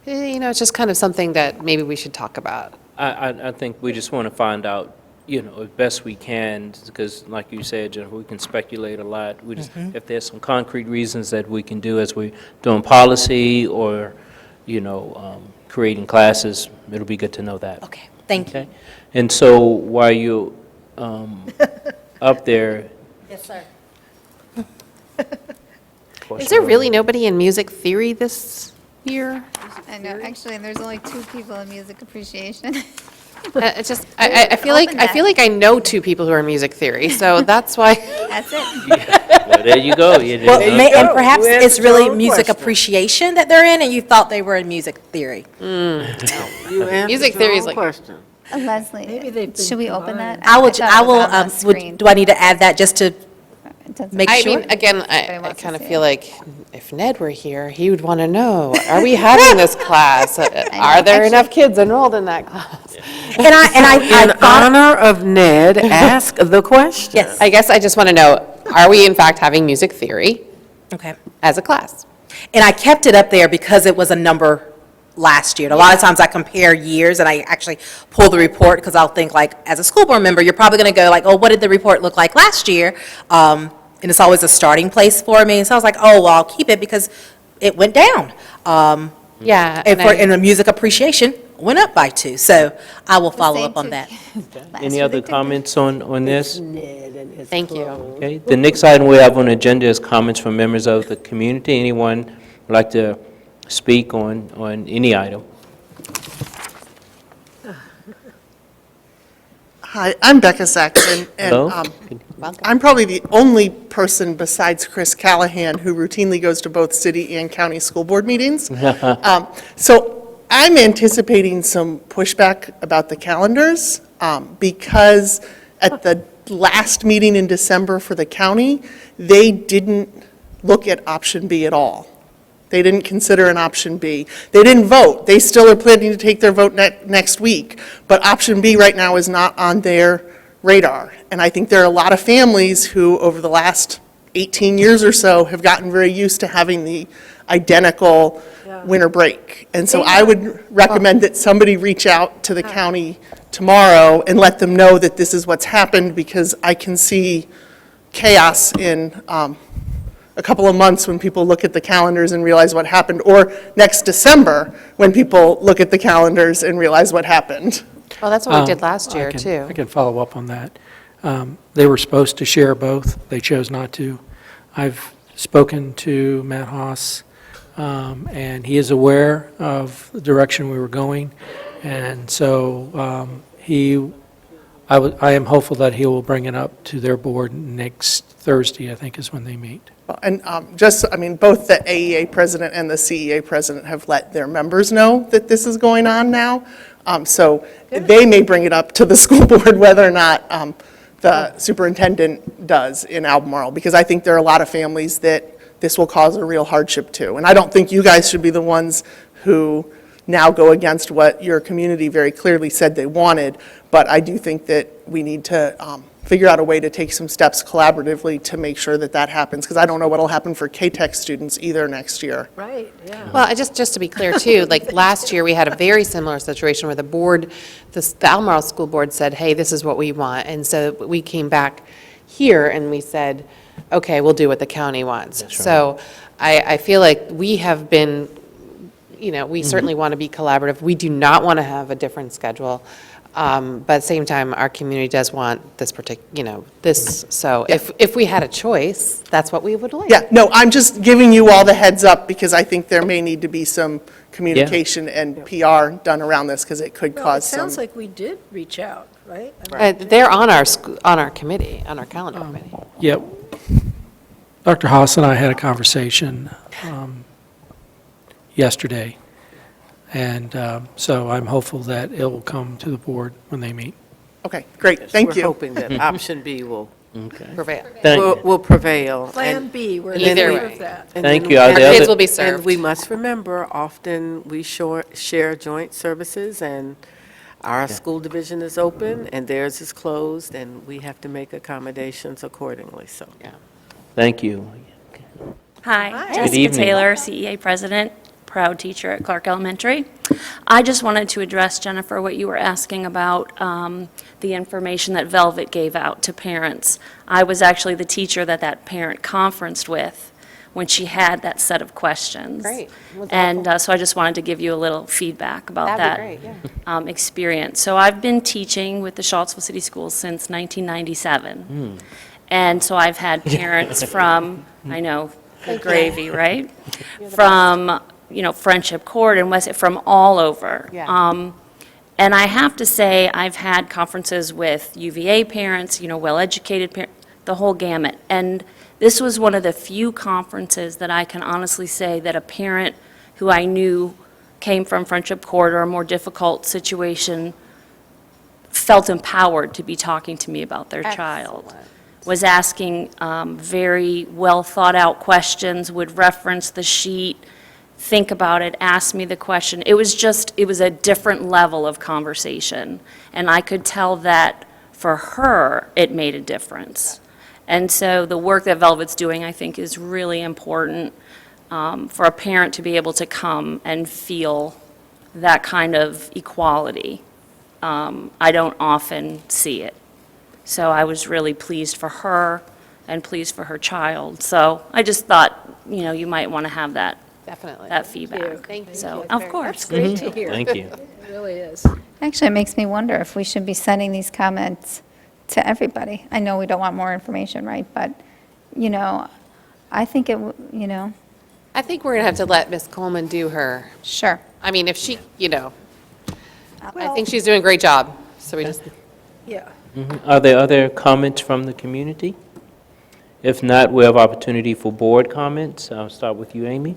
it's just kind of something that maybe we should talk about. I think we just want to find out, as best we can, because like you said, Jennifer, we can speculate a lot. We just, if there's some concrete reasons that we can do as we're doing policy or, creating classes, it'll be good to know that. Okay, thank you. Okay? And so while you up there, Yes, sir. Is there really nobody in music theory this year? I know, actually, there's only 2 people in music appreciation. It's just, I feel like I know 2 people who are in music theory, so that's why. That's it. well, there you go. Well, and perhaps We it's answered really your own music question. appreciation that they're in, and you thought they were in music theory. You answered Music your theory own is like- question. Leslie, Maybe they've been should we open that? combined. I will, thought it was on the screen. do I need to add that just to It doesn't- make I sure? mean, again, Everybody I wants to kind of see feel it. like if Ned were here, he would want to know, are we having this class? Are there Actually- enough kids enrolled in that class? And I In thought, honor of Ned, ask the question. yes, I guess I just want to know, are we in fact having music theory okay. as a class? And I kept it up there because it was a number last year. And a lot of times I compare years, and I actually pull the report, because I'll think as a school board member, you're probably going to go oh, what did the report look like last year? And it's always a starting place for me. So I was oh, well, I'll keep it because it went down. Yeah. And the music appreciation went up by 2. So I will follow Same up on 2 that. kids. Last Any year other they did comments on this? Thank you. Okay, the next item we have on the agenda is comments from members of the community. Anyone would like to speak on any item? Hi, I'm Becca Saxon, and Hello? I'm probably the only person besides Chris Callahan who routinely goes to both city and county school board meetings. So I'm anticipating some pushback about the calendars, because at the last meeting in December for the county, they didn't look at option B at all. They didn't consider an option B. They didn't vote. They still are planning to take their vote next week. But option B right now is not on their radar. And I think there are a lot of families who, over the last 18 years or so, have gotten very used to having the identical winter break. And so I would recommend that somebody reach out to the county tomorrow and let them know that this is what's happened, because I can see chaos in a couple of months when people look at the calendars and realize what happened, or next December when people look at the calendars and realize what happened. Well, that's what we did last year, I too. can follow up on that. They were supposed to share both. They chose not to. I've spoken to Matt Haas, and he is aware of the direction we were going. And so I am hopeful that he will bring it up to their board next Thursday, I think is when they meet. And both the AEA president and the CEA president have let their members know that this is going on now. So they may bring it up to the school board whether or not the superintendent does in Albemarle, because I think there are a lot of families that this will cause a real hardship to. And I don't think you guys should be the ones who now go against what your community very clearly said they wanted, but I do think that we need to figure out a way to take some steps collaboratively to make sure that that happens, because I don't know what will happen for K-Tech students either next year. Right, yeah. Well, just to be clear, too, like last year, we had a very similar situation where the board, the Albemarle School Board said, hey, this is what we want. And so we came back here and we said, okay, we'll do what the county wants. So I feel like we have been, we certainly want to be collaborative. We do not want to have a different schedule. But at the same time, our community does want this this. So if we had a choice, that's what we would like. Yeah, no, I'm just giving you all the heads up, because I think there may need to be some communication and PR done around this, because it could Well, it cause some. sounds like we did reach out, right? I mean, They're on our committee, on our calendar committee. Yep. Dr. Haas and I had a conversation yesterday, and so I'm hopeful that it will come to the board when they meet. Okay, great, thank you. We're hoping that option B will Prevail. will prevail. Plan B, we're Either aware way. of that. And Thank then you. we- Are Our there kids other- will be And served. we must remember, often we share joint services, and our school division is open and theirs is closed, and we have to make accommodations accordingly, so. Thank you. Hi, Good Jessica evening. Taylor, CEA President, proud teacher at Clark Elementary. I just wanted to address, Jennifer, what you were asking about the information that Velvet gave out to parents. I was actually the teacher that parent conferenced with when she had that set of questions. Great. Was that And so I just wanted to give you a little feedback about That'd be that great, experience. So I've been teaching with the Charlottesville City Schools since 1997. And so I've had parents from, I know, the gravy, right? From, Friendship Court and West, from all over. Yeah. And I have to say, I've had conferences with UVA parents, well-educated parents, the whole gamut. And this was one of the few conferences that I can honestly say that a parent who I knew came from Friendship Court or a more difficult situation felt empowered to be talking to me about their child. Was asking very well-thought-out questions, would reference the sheet, think about it, ask me the question. It was a different level of conversation. And I could tell that for her, it made a difference. And so the work that Velvet's doing, I think, is really important for a parent to be able to come and feel that kind of equality. I don't often see it. So I was really pleased for her and pleased for her child. So I just thought, you might want to have that Definitely. that feedback. Thank you. So, That's of very course. Great to hear. Thank you. It really is. Actually, it makes me wonder if we should be sending these comments to everybody. I know we don't want more information, right? But, I think I think we're going to have to let Ms. Coleman do her. sure. I mean, if she, I think she's doing a great job. So we just, Yeah. Are there other comments from the community? If not, we have opportunity for board comments. I'll start with you, Amy.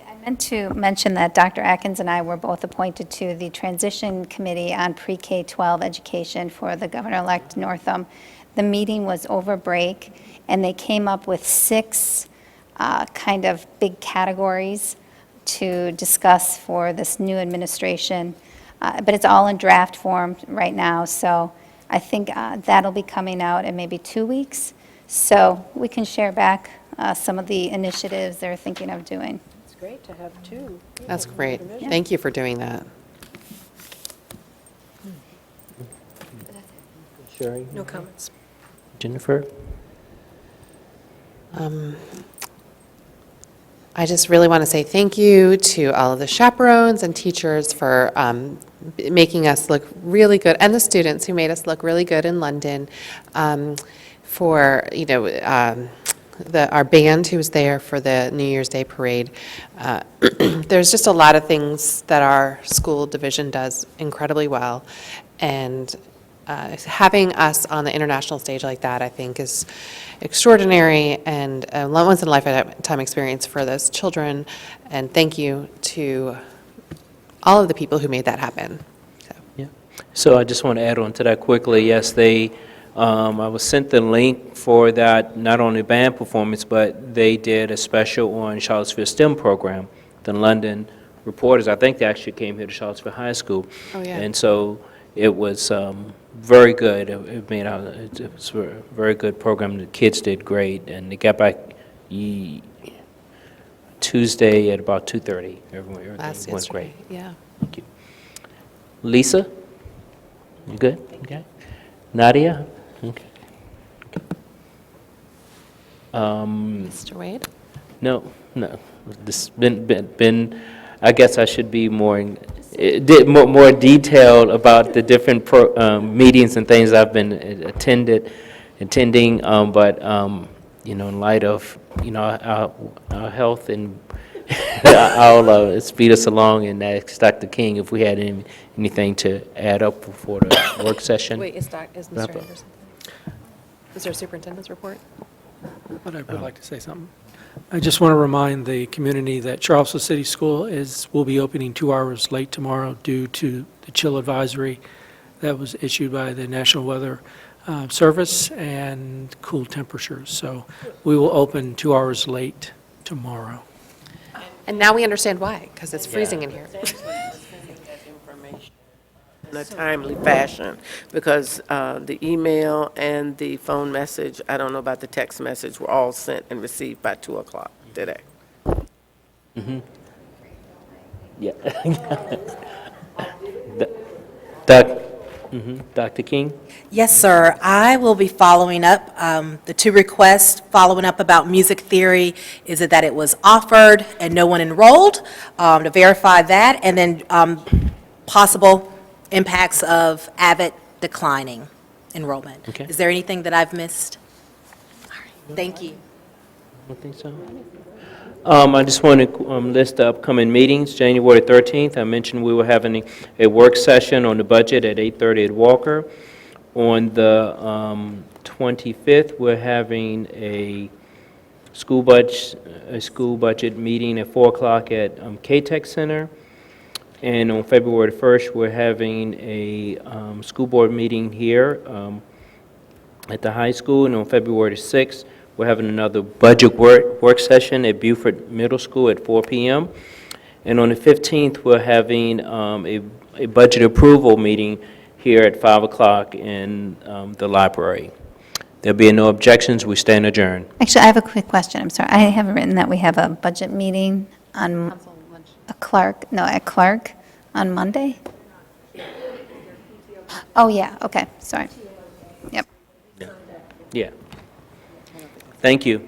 I meant to mention that Dr. Atkins and I were both appointed to the Transition Committee on Pre-K-12 Education for the Governor-elect Northam. The meeting was over break, and they came up with 6 kind of big categories to discuss for this new administration. But it's all in draft form right now, so I think that'll be coming out in maybe 2 weeks. So we can share back some of the initiatives they're thinking of doing. It's great to have two. That's great. Thank you for doing that. Sherry? No comments. Jennifer? I just really want to say thank you to all of the chaperones and teachers for making us look really good, and the students who made us look really good in London, for, you know, our band who was there for the New Year's Day parade. There's just a lot of things that our school division does incredibly well, and having us on the international stage like that, I think, is extraordinary and a once-in-a-lifetime experience for those children. And thank you to all of the people who made that happen. So I just want to add on to that quickly. Yes, I was sent the link for that, not only band performance, but they did a special on Charlottesville STEM program. The London reporters, I think they actually came here to Charlottesville High School. Oh, yeah. And so it was very good. It was a very good program. The kids did great, and they got back Tuesday at about 2:30. Everything went great. Yeah. Thank you. Lisa? You good? Okay. Nadia? Okay. Mr. Wade? No. This been. I guess I should be more detailed about the different meetings and things I've been attending. But you know, in light of our health and I'll speed us along and ask Dr. King if we had anything to add up before the work session. Wait, is Mr. Henderson? Is there a superintendent's report? But I would like to say something. I just want to remind the community that Charleston City School will be opening 2 hours late tomorrow due to the chill advisory that was issued by the National Weather Service and cool temperatures. So we will open 2 hours late tomorrow. And now we understand why, because it's freezing in here. In a timely fashion, because the email and the phone message, I don't know about the text message, were all sent and received by 2 o'clock today. Mm-hmm. Yeah. Dr. King? Yes, sir. I will be following up, the two requests, following up about music theory. Is it that it was offered and no one enrolled? To verify that, and then possible impacts of AVID declining enrollment. Okay. Is there anything that I've missed? All right. Thank you. I don't think so. I just want to list the upcoming meetings. January 13th, I mentioned we were having a work session on the budget at 8:30 at Walker. On the 25th, we're having a school budget meeting at 4 o'clock at K-Tech Center. And on February 1st, we're having a school board meeting here at the high school. And on February 6th, we're having another budget work session at Beaufort Middle School at 4 p.m. And on the 15th, we're having a budget approval meeting here at 5 o'clock in the library. There being no objections, we stand adjourned. Actually, I have a quick question. I'm sorry. I haven't written that we have a budget meeting on at Clark on Monday. Oh, yeah. Okay. Sorry. Yep. Yeah. Thank you.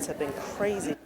attendance have been crazy.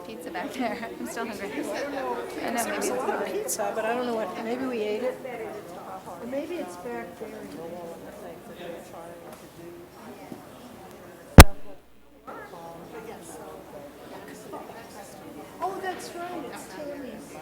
Pizza back there. I'm still hungry. I know, maybe There's a lot of pizza, but I don't know what, maybe we ate it. Or maybe it's back there. Oh, that's right, it's Tammy's.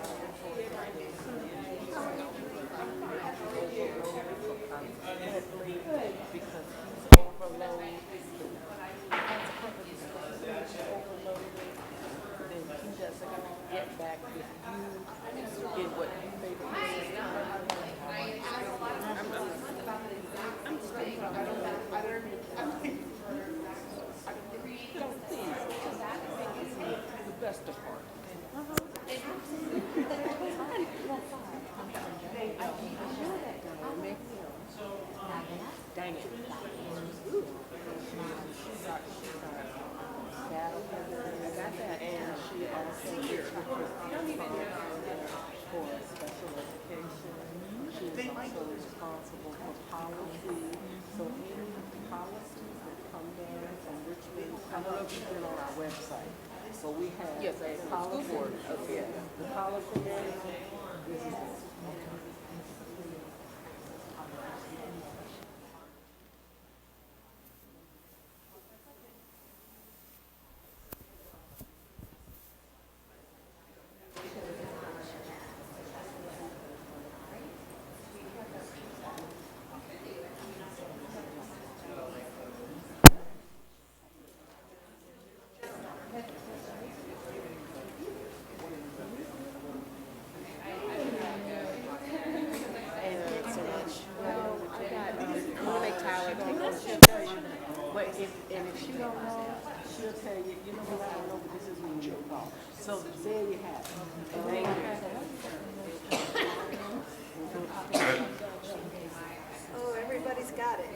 Oh, everybody's got it.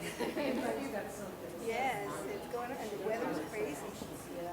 Yes, it's going on, and the weather's crazy. Yeah.